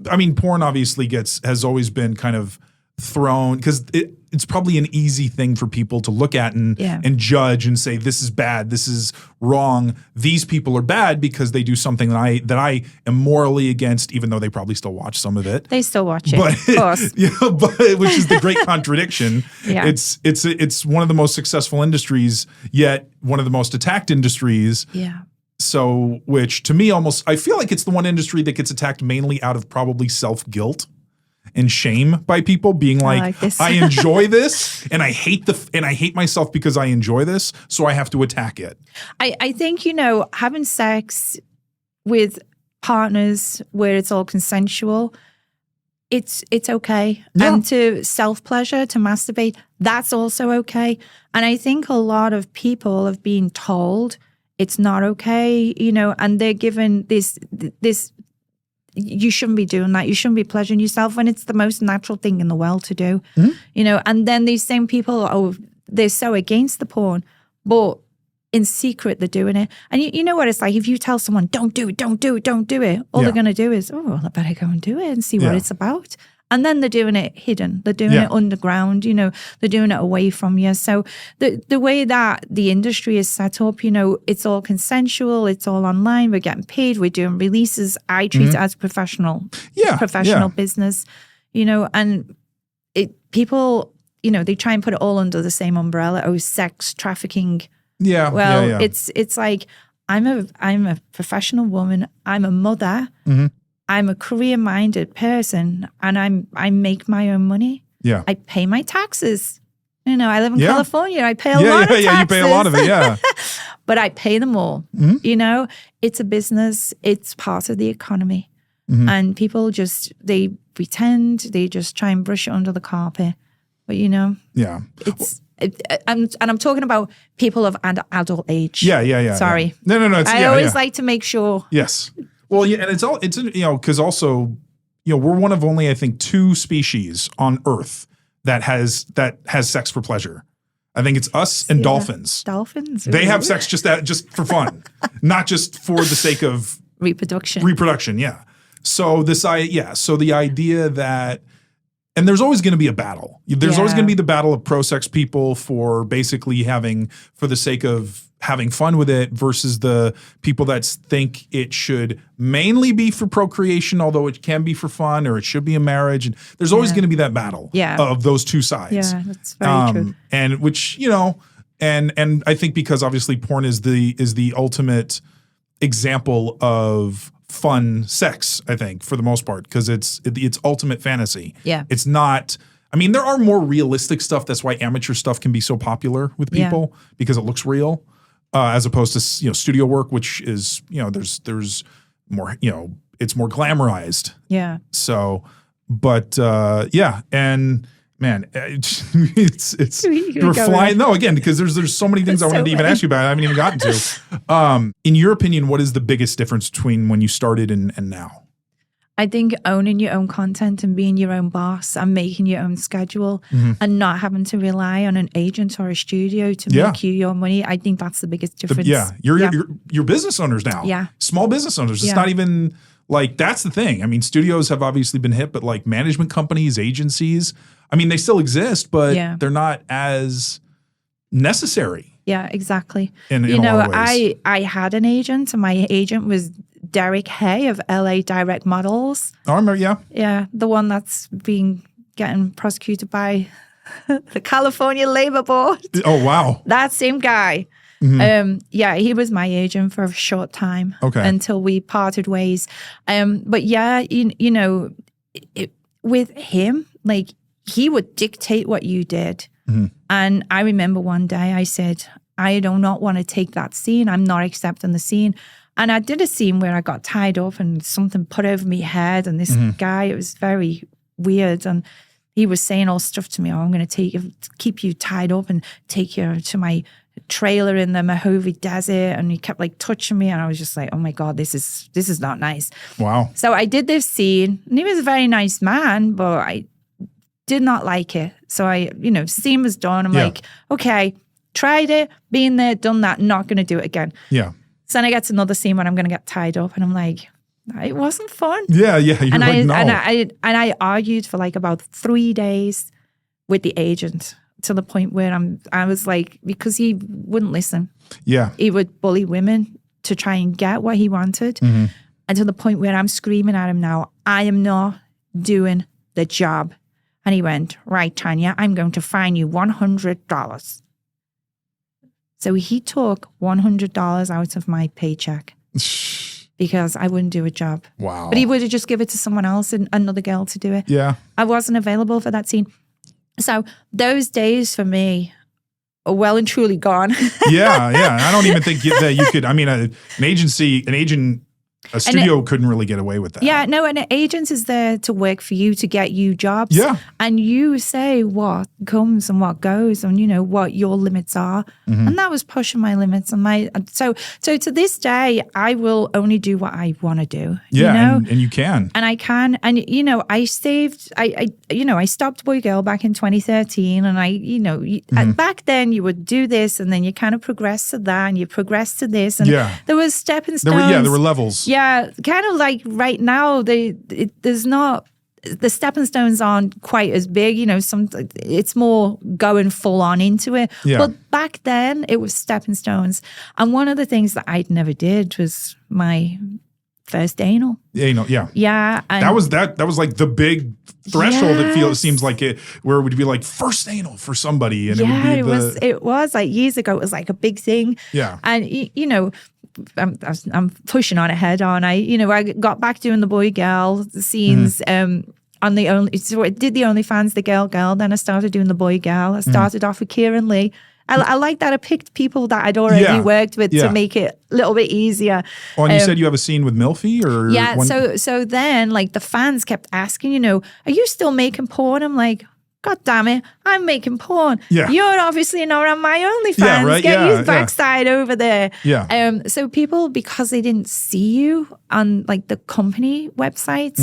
I mean, porn obviously has always been kind of thrown, because it's probably an easy thing for people to look at and judge and say, this is bad, this is wrong, these people are bad because they do something that I am morally against, even though they probably still watch some of it. They still watch it, but, of course. But which is the great contradiction. Yeah. It's one of the most successful industries, yet one of the most attacked industries. Yeah. So, which to me I feel like it's the one industry that gets attacked mainly out of probably self-guilt and shame by people being like I enjoy this and I hate myself because I enjoy this, so I have to attack it. I think, having sex with partners where it's all consensual, it's okay. Yeah. And to self-pleasure, to masturbate, that's also okay. And I think a lot of people have been told it's not okay, and they're given this, you shouldn't be doing that. You shouldn't be pleasuring yourself when it's the most natural thing in the world to do, and then these same people, they're so against the porn, but in secret they're doing it. And you know what it's like, if you tell someone, don't do it, all they're going to do is, well, I better go and do it and see what it's about. And then they're doing it hidden. They're doing it underground, they're doing it away from you. So the way that the industry is set up, it's all consensual, it's all online, we're getting paid, we're doing releases. I treat it as professional business, and people, they try and put it all under the same umbrella. Sex trafficking. Yeah. Well, it's like, I'm a professional woman, I'm a mother. Mm-hmm. I'm a career-minded person, and I make my own money. Yeah, I pay my taxes. I live in California. I pay a lot of taxes. Yeah, you pay a lot of it. Yeah, but I pay them all. Mm-hmm. It's a business. It's part of the economy, and people they pretend. They just try and brush it under the carpet. But it's. I'm talking about people of adult age. Yeah. Sorry. No. I always like to make sure. Yes. Well, yeah, and it's because also, we're one of only, I think, 2 species on Earth that has sex for pleasure. I think it's us and dolphins. Dolphins. They have sex just for fun, not just for the sake of reproduction. Yeah. So the idea that, and there's always going to be a battle. There's always going to be the battle of pro-sex people for basically for the sake of having fun with it versus the people that think it should mainly be for procreation, although it can be for fun, or it should be a marriage. And there's always going to be that battle of those two sides. Yeah, that's very true. And which, and I think because obviously porn is the ultimate example of fun sex, I think, for the most part, because it's ultimate fantasy. Yeah. It's not, there are more realistic stuff. That's why amateur stuff can be so popular with people, because it looks real. As opposed to studio work, which is there's more it's more glamorized. Yeah. So, but and man, it's you're flying. No, again, because there's so many things I wanted to even ask you about. I haven't even gotten to. In your opinion, what is the biggest difference between when you started and now? I think owning your own content and being your own boss and making your own schedule and not having to rely on an agent or a studio to make you your money. I think that's the biggest difference. You're business owners now. Yeah. Small business owners. It's not even like, that's the thing. Studios have obviously been hit, but like management companies, agencies, they still exist, but they're not as necessary. Yeah, exactly. In a lot of ways. I had an agent, and my agent was Derek Hay of LA Direct Models. Oh, I remember, yeah. Yeah, the one that's getting prosecuted by the California Labor Board. Oh, wow. That same guy. Mm-hmm. He was my agent for a short time until we parted ways. But with him, like, he would dictate what you did. Mm-hmm. And I remember one day I said, I do not want to take that scene. I'm not accepting the scene. And I did a scene where I got tied up and something put over my head. And this guy, it was very weird. And he was saying all stuff to me. Oh, I'm going to keep you tied up and take you to my trailer in the Mojave Desert. And he kept like touching me. And I was just like, oh my God, this is not nice. Wow. So I did this scene. And he was a very nice man, but I did not like it. So scene was done. I'm like, okay, tried it, been there, done that, not going to do it again. Yeah. So then I get to another scene when I'm going to get tied up, and I'm like, It wasn't fun. Yeah. You're And like, no. I argued for like about 3 days with the agent to the point where I was like, because he wouldn't listen. Yeah. He would bully women to try and get what he wanted. And to the point where I'm screaming at him now, I am not doing the job. And he went, right, Tanya, I'm going to fine you $100. So he took $100 out of my paycheck because I wouldn't do a job. Wow. But he would have just given it to someone else and another girl to do it. Yeah. I wasn't available for that scene. So those days for me are well and truly gone. Yeah. I don't even think that you could, I mean, a studio couldn't really get away with that. Yeah, no, and an agent is there to work for you, to get you jobs. Yeah. And you say what comes and what goes and, you know, what your limits are. And that was pushing my limits. And so to this day, I will only do what I want to do. Yeah, you know? and you can. And I can. And, you know, I stopped Boy Girl back in 2013. And back then you would do this and then you kind of progress to that and you progress to this. And there was stepping stones. There were levels. Yeah, kind of like right now, there's not, the stepping stones aren't quite as big, you know, it's more going full on into it. Yeah. But back then it was stepping stones. And one of the ththings that I'd never did was my first anal. Anal, yeah. Yeah. And that was like the big threshold. It seems like it, where it would be like first anal for somebody. And it was like years ago, it was like a big thing. Yeah. And, you know, I'm pushing on ahead on. I got back doing the boy girl scenes on the only. So I did the OnlyFans, the girl. Then I started doing the boy girl. I started off with Kieran Lee. I like that I picked people that I'd already worked with to make it a little bit easier. Oh, and you said you have a scene with MILF or so then like the fans kept asking, you know, are you still making porn? I'm like, God damn it, I'm making porn. Yeah. You're obviously not on my OnlyFans. Yeah, right? Get Yeah, you backside over there. Yeah. So people, because they didn't see you on like the company websites,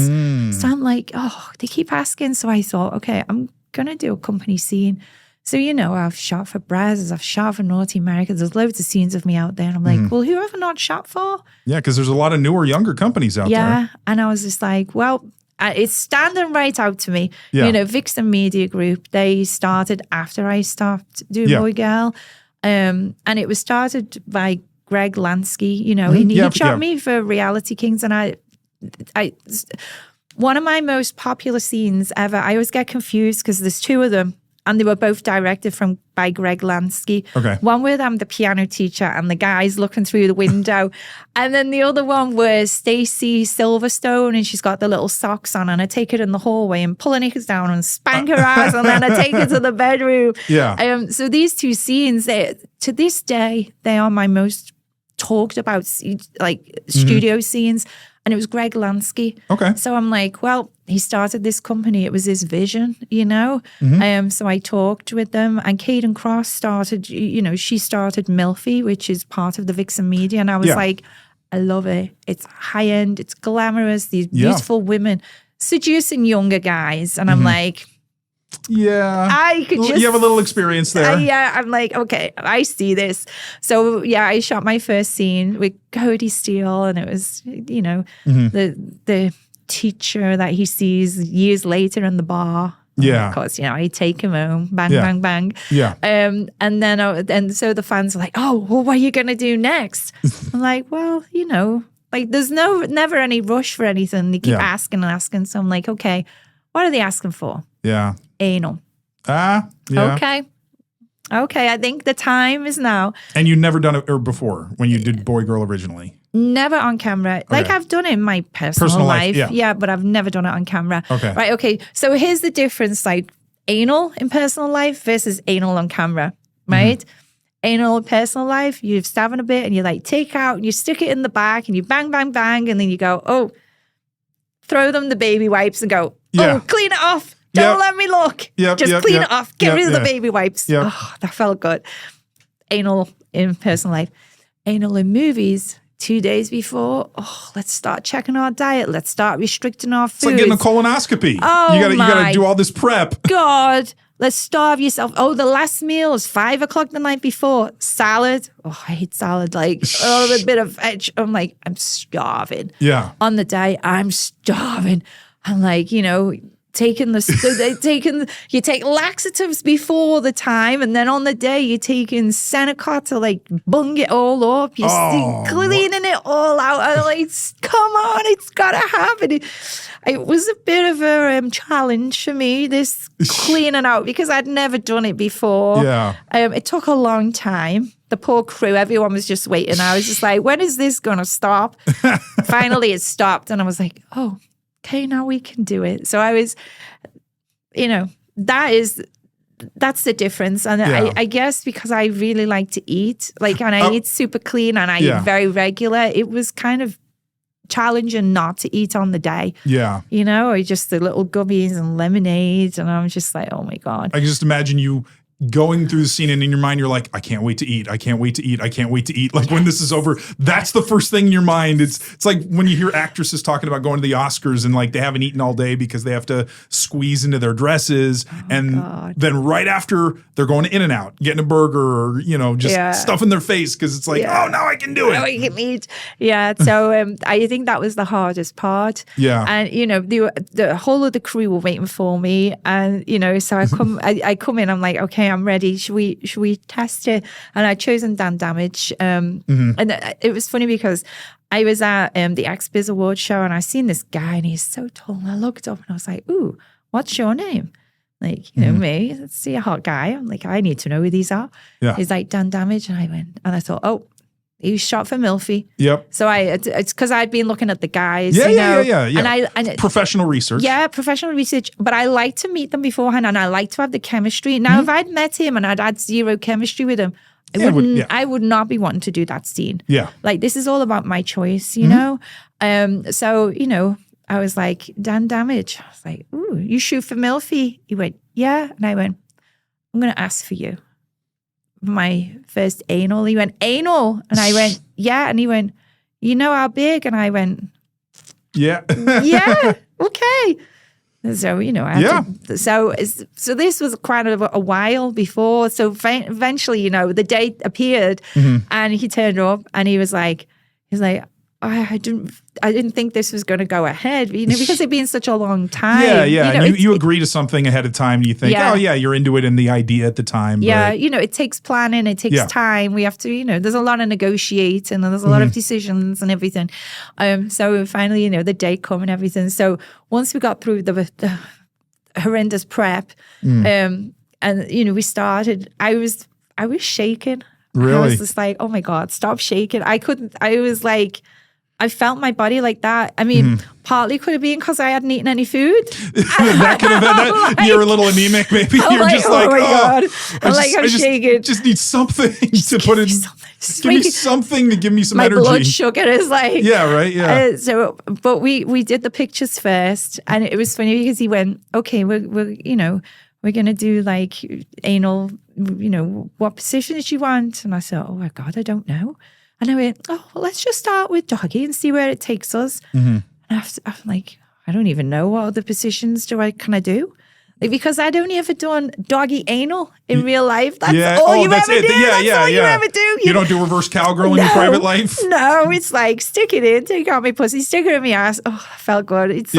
so I'm like, oh, they keep asking. So I thought, okay, I'm going to do a company scene. So, you know, I've shot for Brazzers, I've shot for Naughty America. There's loads of scenes of me out there. And I'm like, well, who have I not shot for? Yeah, because there's a lot of newer, younger companies out there. Yeah. And I was just like, well, it's standing right out to me. Yeah. You know, Vixen Media Group, they started after I stopped doing Boy Girl. And it was started by Greg Lansky. You know, he shot me for Reality Kings. And I one of my most popular scenes ever, I always get confused because there's two of them. And they were both directed by Greg Lansky. Okay. One where I'm the piano teacher and the guy's looking through the window. And then the other one was Stacey Silverstone and she's got the little socks on and I take her in the hallway and pull her knickers down and spank her ass and then I take her to the bedroom. Yeah. So these two scenes, to this day, they are my most talked about studio scenes. And it was Greg Lansky. Okay. So I'm like, well, he started this company. It was his vision, you know? So I talked with them. And Caden Cross started, you know, she started MILF, which is part of the Vixen Media. And I was like, I love it. It's high end. It's glamorous. These beautiful women seducing younger guys. And I'm like... Yeah. I could just... You have a little experience there. I'm like, okay, I see this. So, I shot my first scene with Cody Steele and it was, you know, the teacher that he sees years later in the bar. Yeah. Of course, you know, I take him home, bang, bang, bang. Yeah. And then so the fans are like, oh, well, what are you going to do next? I'm like, well, you know, like there's never any rush for anything. They keep asking and asking. So I'm like, okay, what are they asking for? Yeah. Anal. Yeah. Okay, I think the time is now. And you'd never done it before when you did Boy Girl originally? Never on camera. Okay. Like I've done it in my personal life. Yeah, but I've never done it on camera. Okay. Right, okay. So here's the difference, like anal in personal life versus anal on camera, right? Anal in personal life, you're stabbing a bit and you like take out and you stick it in the back and you bang, bang, bang. And then you go, oh, throw them the baby wipes and go, oh, clean it off. Don't let me look. Just clean it off. Get rid of the baby wipes. Oh, that felt good. Anal in personal life. Anal in movies, 2 days before, let's start checking our diet. Let's start restricting our food. It's like getting a colonoscopy. Oh, you gotta do all this prep. God, let's starve yourself. Oh, the last meal is 5 o'clock the night before. Salad. Oh, I hate salad. Like a little bit of veg. I'm like, I'm starving. Yeah. On the day, I'm starving. I'm like, you know, you take laxatives before the time, and then on the day you're taking Senecot to like bung it all up. You're cleaning it all out. I'm like, come on, it's gotta happen. It was a bit of a challenge for me, this cleaning out, because I'd never done it before. Yeah. It took a long time. The poor crew, everyone was just waiting. I was just like, when is this gonna stop? Finally, it stopped, and I was like, oh, okay, now we can do it. So I was, you know, that's the difference. And I guess because I really like to eat, like, and I eat super clean and I eat very regular, it was kind of challenging not to eat on the day. Yeah. You know, or just the little gummies and lemonades. And I'm just like, oh my God. I can just imagine you going through the scene, and in your mind, you're like, I can't wait to eat. I can't wait to eat. I can't wait to eat. Like when this is over, that's the first thing in your mind. It's like when you hear actresses talking about going to the Oscars and like they haven't eaten all day because they have to squeeze into their dresses. Then right after they're going to In-N-Out, getting a burger or, you know, just stuff in their face because it's like, oh, now I can do it. Now I can eat. Yeah. So I think that was the hardest part. Yeah. And, you know, the whole of the crew were waiting for me. And, you know, so I come in, I'm like, okay, I'm ready. Should we test it? And I'd chosen Dan Damage. And it was funny because I was at the XBiz Awards show and I seen this guy and he's so tall. And I looked up and I was like, ooh, what's your name? Like, you know, me, let's see a hot guy. I'm like, I need to know who these are. Yeah. He's like, Dan Damage. And I went, and I thought, oh, he was shot for MILF. Yep. So it's because I'd been looking at the guys. Yeah. And professional research. Yeah, professional research. But I like to meet them beforehand and I like to have the chemistry. Now, if I'd met him and I'd had zero chemistry with him, I would not be wanting to do that scene. Yeah. Like, this is all about my choice, you know? So, you know, I was like, Dan Damage. I was like, ooh, you shoot for MILF? He went, yeah. And I went, I'm going to ask for you. My first anal. He went, anal? And I went, yeah. And he went, you know how big? And I went, yeah. Yeah, okay. So, you know, so this was quite a while before. So eventually, you know, the date appeared and he turned up and he was like, I didn't think this was going to go ahead, you know, because it'd been such a long time. Yeah. You know, you agree to something ahead of time and you think, oh yeah, you're into it and the idea at the time. Yeah, but, you know, it takes planning, it takes time. We have to, you know, there's a lot of negotiating and there's a lot of decisions and everything. So finally, you know, the date come and everything. So once we got through the horrendous prep, and you know, we started, I was shaking. Really? I was just like, oh my God, stop shaking. I was like, I felt my body like that. I mean, partly could have been because I hadn't eaten any food. That could have been that. Like, you're a little anemic, maybe. I'm you're like, just like, oh my God. I'm shaking. Just need something to put in. Give me something to give me some energy. My blood sugar is like. Yeah, right, yeah. But we did the pictures first. And it was funny because he went, okay, we're going to do like anal, you know, what position did you want? And I said, oh my God, I don't know. And I went, oh, well, let's just start with doggy and see where it takes us. And I'm like, I don't even know what other positions can I do? Like, because I'd only ever done doggy anal in real life. That's all you ever do. That's all you ever do. You don't do reverse cowgirl in your private life? No, it's like, stick it in, take out my pussy, stick it in my ass. Oh, felt good. It's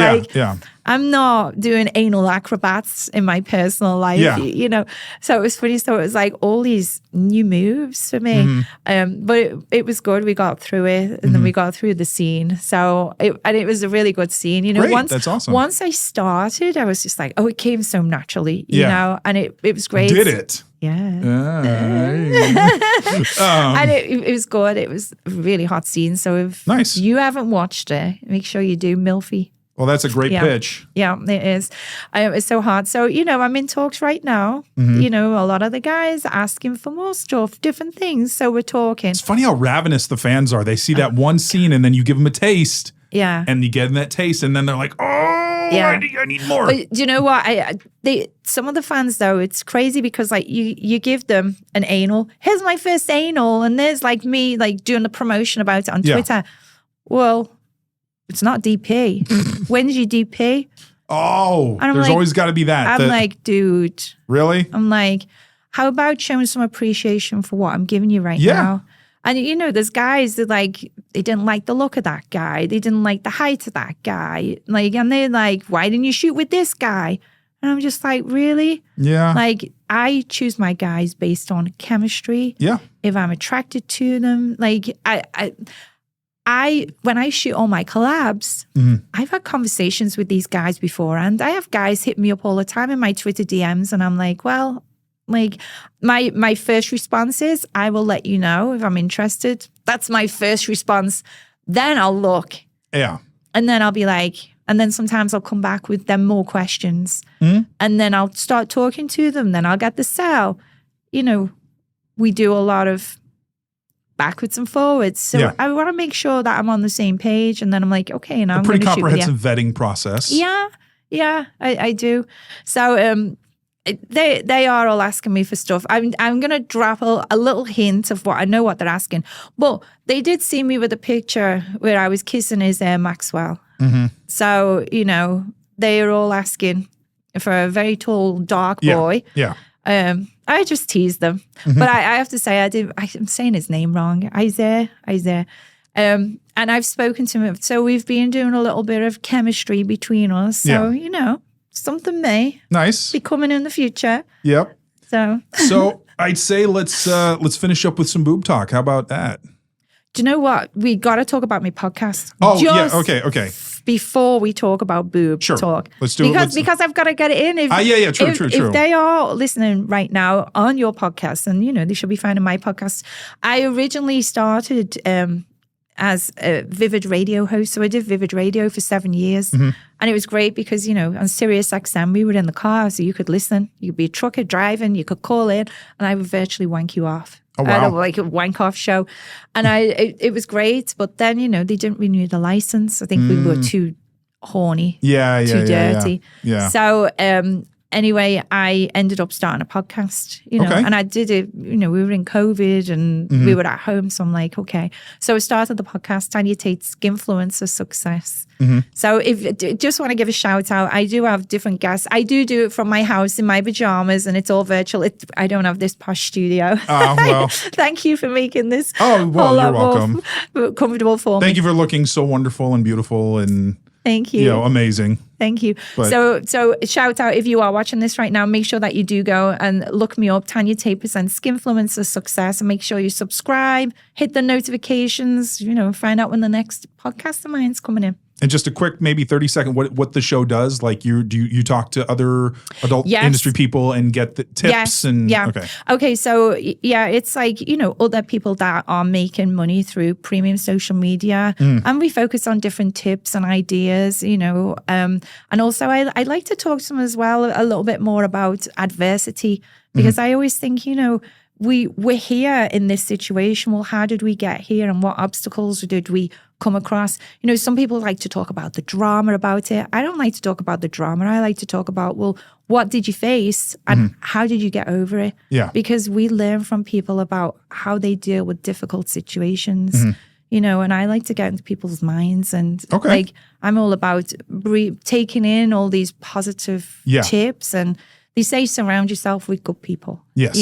I'm not doing anal acrobats in my personal life, you know. So it was funny. So it was like all these new moves for me. But it was good. We got through it and then we got through the scene. So it was a really good scene. You know, Great, that's awesome. Once I started, I was just like, oh, it came so naturally, you know, and it was great. Did it? Yeah. And it was good. It was a really hot scene. So if you haven't watched it, make sure you do, MILF. Well, that's a great pitch. Yeah, it is. It's so hard. So, you know, I'm in talks right now. You know, a lot of the guys are asking for more stuff, different things. So we're talking. It's funny how ravenous the fans are. They see that one scene and then you give them a taste. Yeah. And you get in that taste and then they're like, oh, I need more. But do you know what? Some of the fans, though, it's crazy because like you give them an anal. Here's my first anal. And there's like me like doing the promotion about it on Twitter. Well, it's not DP. When's your DP? Oh, And I'm there's like- always got to be that. I'm like, dude, really? I'm like, how about showing some appreciation for what I'm giving you right Yeah. now? And there's guys that like, they didn't like the look of that guy. They didn't like the height of that guy. Like, and they're like, why didn't you shoot with this guy? And I'm just like, really? Yeah. Like, I choose my guys based on chemistry. Yeah. If I'm attracted to them, like I when I shoot all my collabs, I've had conversations with these guys before, and I have guys hit me up all the time in my Twitter DMs, and I'm like, well, like my first response is, I will let you know if I'm interested. That's my first response. Then I'll look. Yeah. And then I'll be like, and then sometimes I'll come back with them more questions. And then I'll start talking to them. Then I'll get the sell. We do a lot of backwards and forwards. So Yeah. I want to make sure that I'm on the same page. And then I'm like, okay, now I'm Pretty going to shoot with you. comprehensive vetting process. Yeah, I do. So they are all asking me for stuff. I'm going to drop a little hint of what I know what they're asking. But they did see me with a picture where I was kissing his Maxwell. So, they are all asking for a very tall, dark boy. Yeah. I just teased them. But I have to say, I'm saying his name wrong. Isaiah. And I've spoken to him. So we've been doing a little bit of chemistry between us. So, something may Nice. be coming in the future. Yep. So I'd say let's finish up with some boob talk. How about that? do you know what? We got to talk about my podcast. Oh, Just yeah. Okay. Before we talk about boob Sure. talk. Let's do it. Because I've got to get it in. True. If they are listening right now on your podcast, and they should be finding my podcast. I originally started as a Vivid Radio host. So I did Vivid Radio for 7 years. And it was great because, on Sirius XM, we were in the car, so you could listen. You'd be a trucker driving, you could call in, and I would virtually wank you off. Oh, wow. I had like a wank off show. And it was great. But then, they didn't renew the license. I think we were too horny. Too dirty. Yeah. So anyway, I ended up starting a podcast, Okay. and I did it, we were in COVID and we were at home. So I'm like, okay. So I started the podcast, Tanya Tate's Skinfluencer Success. So just want to give a shout out. I do have different guests. I do it from my house in my pajamas, and it's all virtual. I don't have this posh studio. Well. Thank you for making this Oh, well, whole you're lot more welcome. comfortable for me. Thank you for looking so wonderful and beautiful and Thank you. Amazing. Thank you. But- So shout out if you are watching this right now, make sure that you do go and look me up, Tanya Tate presents Skinfluencer Success, and make sure you subscribe, hit the notifications, find out when the next podcast of mine's coming in. And just a quick, maybe 30-second, what the show does. Like you talk to other adult Yes. industry people and get the tips Yes. and Yeah. Okay. So it's like, other people that are making money through premium social media. And we focus on different tips and ideas, and also I like to talk to them as well a little bit more about adversity, because I always think, we're here in this situation. Well, how did we get here, and what obstacles did we come across? Some people like to talk about the drama about it. I don't like to talk about the drama. I like to talk about, well, what did you face and how did you get over it? Yeah. Because we learn from people about how they deal with difficult situations. And I like to get into people's minds, and Okay. I'm all about taking in all these positive tips, and they say surround yourself with good people. Yes.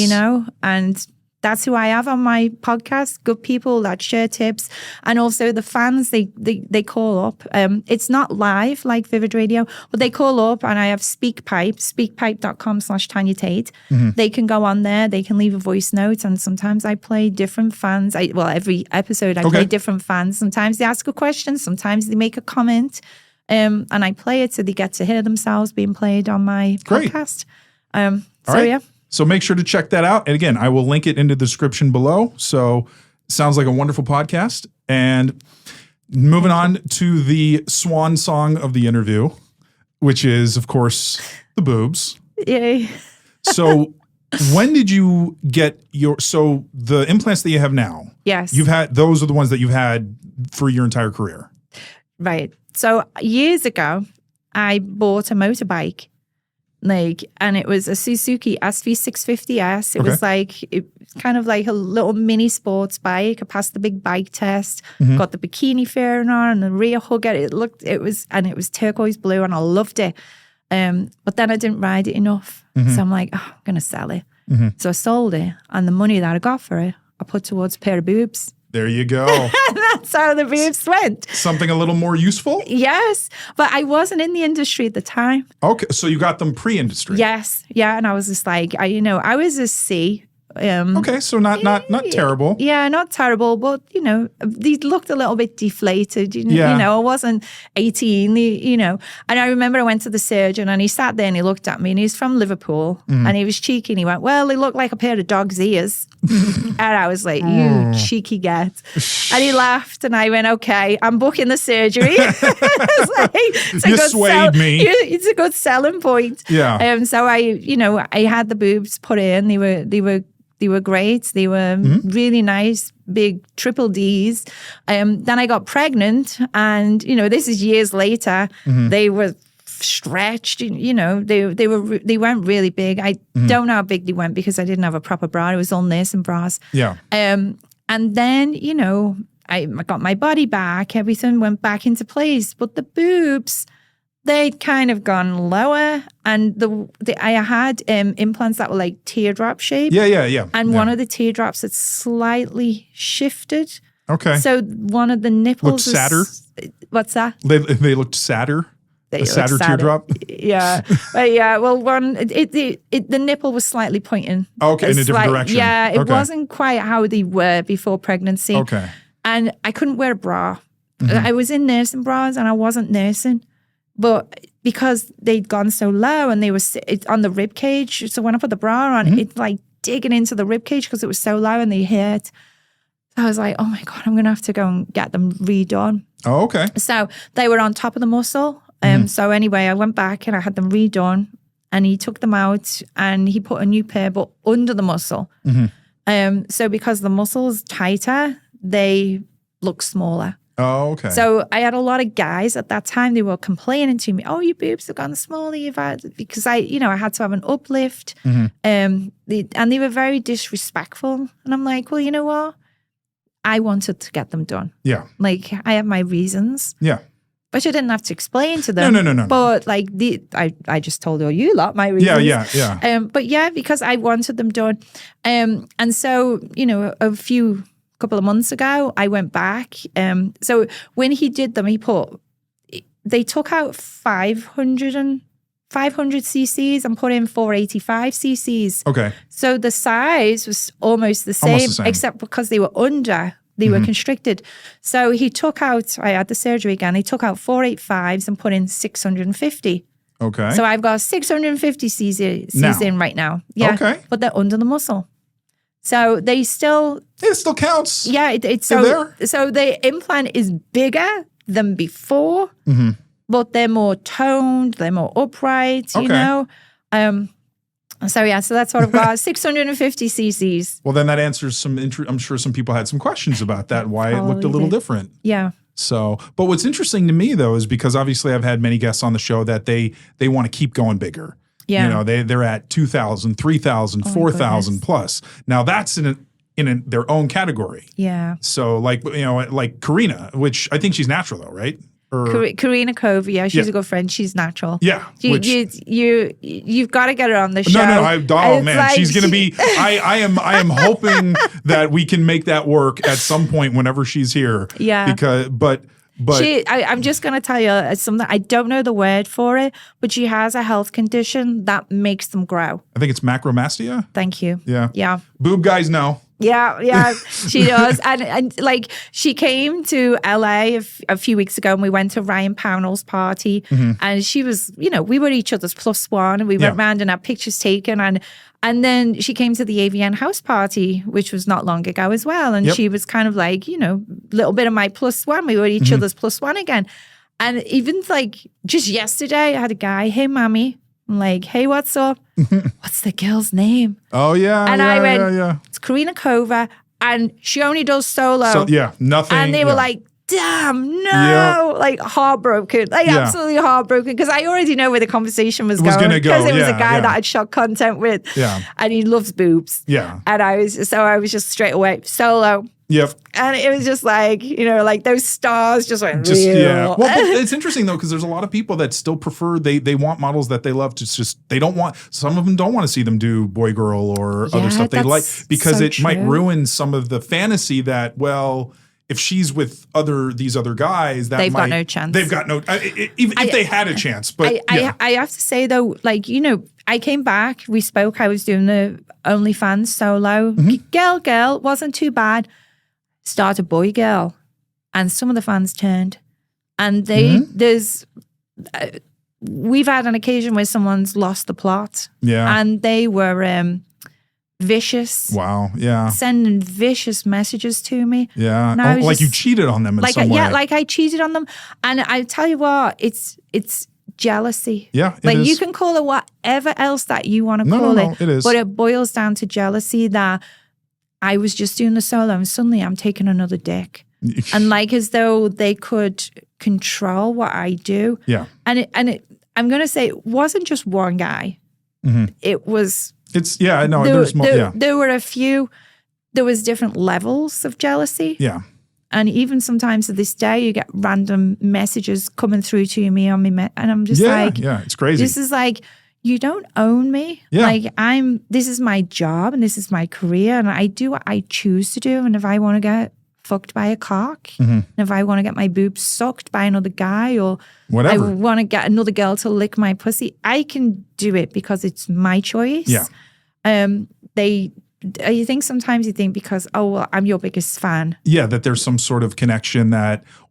And that's who I have on my podcast, good people that share tips. And also the fans, they call up. It's not live like Vivid Radio, but they call up, and I have SpeakPipe, speakpipe.com/Tanya Tate. They can go on there, they can leave a voice note, and sometimes I play different fans. Every episode I play different fans. Sometimes they ask a question, sometimes they make a comment, and I play it so they get to hear themselves being played on my podcast. All right. So make sure to check that out. And again, I will link it in the description below. So sounds like a wonderful podcast. And moving on to the swan song of the interview, which is, of course, the boobs. Yay. So when did you get the implants that you have now? Yes. Those are the ones that you've had for your entire career. Right. So years ago, I bought a motorbike. And it was a Suzuki SV650S. It was kind of like a little mini sports bike. I passed the big bike test, got the bikini fairing on and the rear hugger. It was turquoise blue and I loved it. But then I didn't ride it enough. So I'm like, I'm going to sell it. So I sold it, and the money that I got for it, I put towards a pair of boobs. There you go. That's how the boobs went. Something a little more useful? Yes, but I wasn't in the industry at the time. Okay, so you got them pre-industry. Yes, yeah, and I was just like, I was a C. Okay, so not terrible. Yeah, not terrible, but they looked a little bit deflated. I wasn't 18. And I remember I went to the surgeon and he sat there and he looked at me and he's from Liverpool and he was cheeky and he went, "Well, they look like a pair of dog's ears." And I was like, "You cheeky get." And he laughed and I went, "Okay, I'm booking the surgery." You swayed me. It's a good selling point. Yeah. So I had the boobs put in. They were great. They were really nice, big triple Ds. Then I got pregnant, and this is years later. They were stretched. They weren't really big. I don't know how big they went because I didn't have a proper bra. It was all nursing bras. Yeah. And then I got my body back. Everything went back into place, but the boobs, they'd kind of gone lower, and I had implants that were like teardrop shaped. Yeah. And one of the teardrops had slightly shifted. Okay. So one of the nipples looked sadder. What's that? They looked sadder. A sadder teardrop. Yeah, but yeah. Well, the nipple was slightly pointing. Okay, in a different direction. Yeah, it wasn't quite how they were before pregnancy. Okay. And I couldn't wear a bra. I was in nursing bras, and I wasn't nursing. But because they'd gone so low and they were on the rib cage, so when I put the bra on, it's like digging into the rib cage because it was so low and they hurt. So I was like, "Oh my God, I'm going to have to go and get them redone." Oh, okay. So they were on top of the muscle. So anyway, I went back and I had them redone, and he took them out and he put a new pair, but under the muscle. So because the muscle's tighter, they look smaller. Oh, okay. So I had a lot of guys at that time. They were complaining to me, "Oh, your boobs have gone smaller." Because I had to have an uplift, and they were very disrespectful. And I'm like, well, you know what? I wanted to get them done. Yeah. Like I have my reasons. Yeah. Which I didn't have to explain to them. No. But like I just told you lot my reasons. Yeah. But yeah, because I wanted them done. And so, couple of months ago, I went back. So when he did them, they took out 500 cc's and put in 485 cc's. Okay. So the size was almost the same. Except because they were under. They were constricted. So he took out, I had the surgery again, he took out 485s and put in 650. Okay. So I've got 650 cc's in right now. Yeah. Okay. But they're under the muscle. So they still... It still counts. Yeah. So the implant is bigger than before, but they're more toned, they're more upright, So that's what I've got, 650 cc's. Well, then that answers I'm sure some people had some questions about that, why it looked a little different. Yeah. So, but what's interesting to me though is because obviously I've had many guests on the show that they want to keep going bigger. Yeah. They're at 2,000, 3,000, 4,000 plus. Now that's in their own category. Yeah. So like Karina, which I think she's natural though, right? Karina Cove, she's a good friend. She's natural. Yeah, you've got to get her on the show. Man, she's gonna be. I am hoping that we can make that work at some point whenever she's here. Yeah, but I'm just gonna tell you something. I don't know the word for it, but she has a health condition that makes them grow. I think it's macromastia. Thank you. Yeah. Boob guys know. Yeah, she does. and like she came to LA a few weeks ago and we went to Ryan Pownell's party and she was, we were each other's +1 and we went round and had pictures taken and then she came to the AVN house party, which was not long ago as well. And she was kind of like, a little bit of my +1. We were each other's +1 again. And even like just yesterday I had a guy, "Hey, mommy." I'm like, "Hey, what's up? What's the girl's name?" Oh, yeah. And I went, "It's Karina Cova, and she only does solo." So, nothing. And they were like, damn, no, Yeah. like heartbroken, like Yeah. absolutely heartbroken, because I already know where the conversation was was going, gonna go, because it was a yeah, guy yeah. that I'd shot content with, Yeah. and he loves boobs, Yeah. and I was just straight away solo. Yep. And it was just like, like those stars just went Just real. yeah. Well, but it's interesting though, because there's a lot of people that still prefer they want models that they love to just they don't want, some of them don't want to see them do boy girl or other stuff they like, that's because so it might true. ruin some of the fantasy that, well, if she's with these other guys, that They've got might, no chance. They've got no even if they had a chance. But I have to say though, like, I came back, we spoke, I was doing the OnlyFans solo. Mm-hmm. Girl, wasn't too bad. Started boy girl, and some of the fans turned, and we've had an occasion where someone's lost the plot, and they were vicious. Wow, yeah, sending vicious messages to me. Yeah, like you cheated on them in some way. Yeah, like I cheated on them, and I tell you what, it's jealousy. Yeah, like is. You can call it whatever else that you want to call it. It is, but it boils down to jealousy that. I was just doing the solo and suddenly I'm taking another dick. And like as though they could control what I do. Yeah. And I'm going to say it wasn't just one guy. Mm-hmm. There's more. There were a few, there was different levels of jealousy. Yeah. And even sometimes to this day, you get random messages coming through to me on me. And I'm just it's crazy. This is like, you don't own me. Yeah. Like this is my job and this is my career and I do what I choose to do. And if I want to get fucked by a cock, and if I want to get my boobs sucked by another guy or whatever, I want to get another girl to lick my pussy, I can do it because it's my choice. Yeah. You think sometimes you think because, oh, well, I'm your biggest fan. Yeah, that there's some sort of connection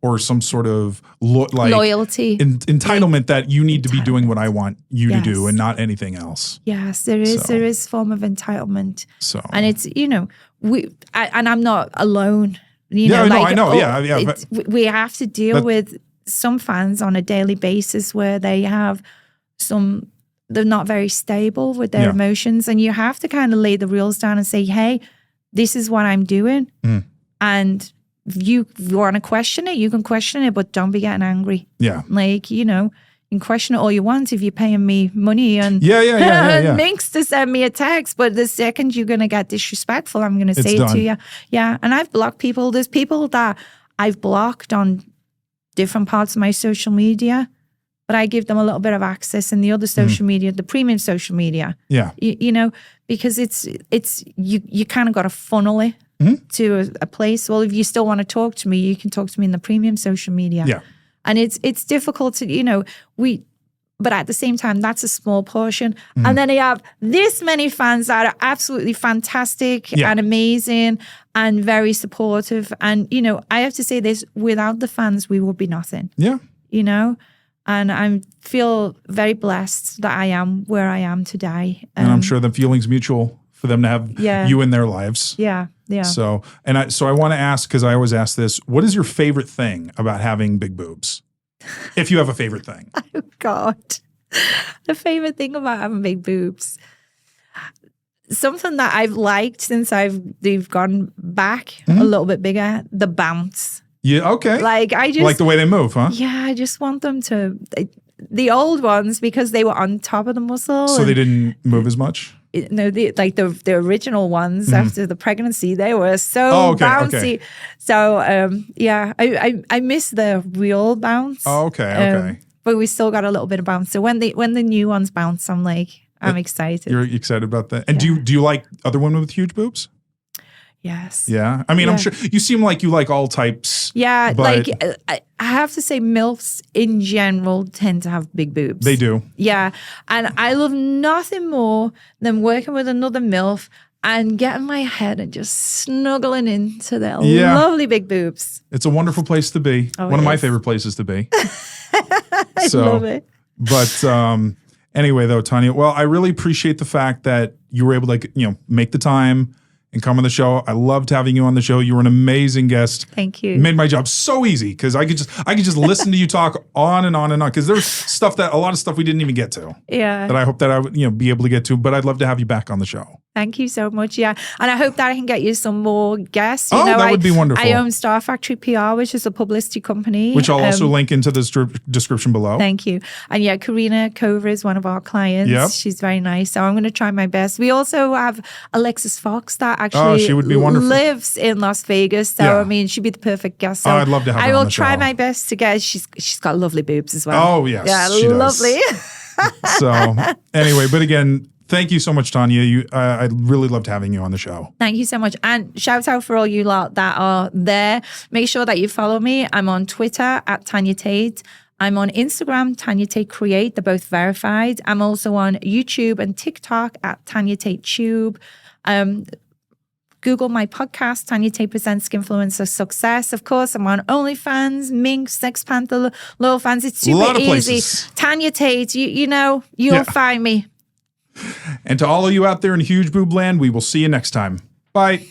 or some sort of loyalty, entitlement that you need to be doing what I want you to do and not anything else. Yes, there is. So. There is form of entitlement. So, and it's and I'm not alone. I know. Yeah. We have to deal with some fans on a daily basis where they have they're not very stable with their emotions, and you have to kind of lay the rules down and say, hey, this is what I'm doing. And if you want to question it, you can question it, but don't be getting angry. Yeah. Like, you can question it all you want if you're paying me money and minks to send me a text, but the second you're going to get disrespectful, I'm going to say it to you. Yeah. And I've blocked people. There's people that I've blocked on different parts of my social media, but I give them a little bit of access in the other social media, the premium social media. Yeah. Because it's you kind of got to funnel it to a place. Well, if you still want to talk to me, you can talk to me in the premium social media. Yeah. And it's difficult to, but at the same time, that's a small portion. And then you have this many fans that are absolutely fantastic and amazing and very supportive. And, I have to say this, without the fans, we would be nothing. Yeah. And I feel very blessed that I am where I am today. And I'm sure the feeling's mutual for them to have you in their lives. Yeah, yeah. So I want to ask, because I always ask this, what is your favorite thing about having big boobs? If you have a favorite thing. Oh, God. The favorite thing about having big boobs. Something that I've liked since they've gone back a little bit bigger, the bounce. Yeah, okay. Like the way they move, huh? Yeah, I just want them to, the old ones, because they were on top of the muscle. So they didn't move as much? No, the original ones after the pregnancy, they were so bouncy. Okay. So I miss the real bounce. Oh, okay. But we still got a little bit of bounce. So when the new ones bounce, I'm excited. You're excited about that. And do you like other women with huge boobs? Yes. Yeah. I mean, I'm sure you seem like you like all types. Yeah. But I have to say MILFs in general tend to have big boobs. They do. Yeah. And I love nothing more than working with another MILF and getting my head and just snuggling into their lovely big boobs. It's a wonderful place to be. One of my favorite places to be. I love it. But anyway, though, Tanya, well, I really appreciate the fact that you were able to, make the time and come on the show. I loved having you on the show. You were an amazing guest. Thank you. It made my job so easy because I could just listen to you talk on and on and on, because there's a lot of stuff we didn't even get to. Yeah. That I hope that I would be able to get to, but I'd love to have you back on the show. Thank you so much. Yeah. And I hope that I can get you some more guests. You That would be wonderful. I own Star Factory PR, which is a publicity company. Which I'll also link into the description below. Thank you. And yeah, Karina Cover is one of our clients. Yep. She's very nice. So I'm going to try my best. We also have Alexis Fox that actually she would be wonderful. lives in Las Vegas. So, Yeah. I mean, she'd be the perfect guest. So I'd love to have her I on will the try show. my best to get, she's got lovely boobs as well. Oh, yes. Yeah, she does. lovely. So anyway, but again, thank you so much, Tanya. I really loved having you on the show. Thank you so much. And shout out for all you lot that are there. Make sure that you follow me. I'm on Twitter at Tanya Tate. I'm on Instagram, Tanya Tate Create. They're both verified. I'm also on YouTube and TikTok at Tanya Tate Tube. Google my podcast, Tanya Tate Presents Skinfluencer Success. Of course, I'm on OnlyFans, Mink, Sex Panther, Loyal Fans. It's super easy. Tanya Tate, you'll find me. And to all of you out there in Huge Boob Land, we will see you next time. Bye.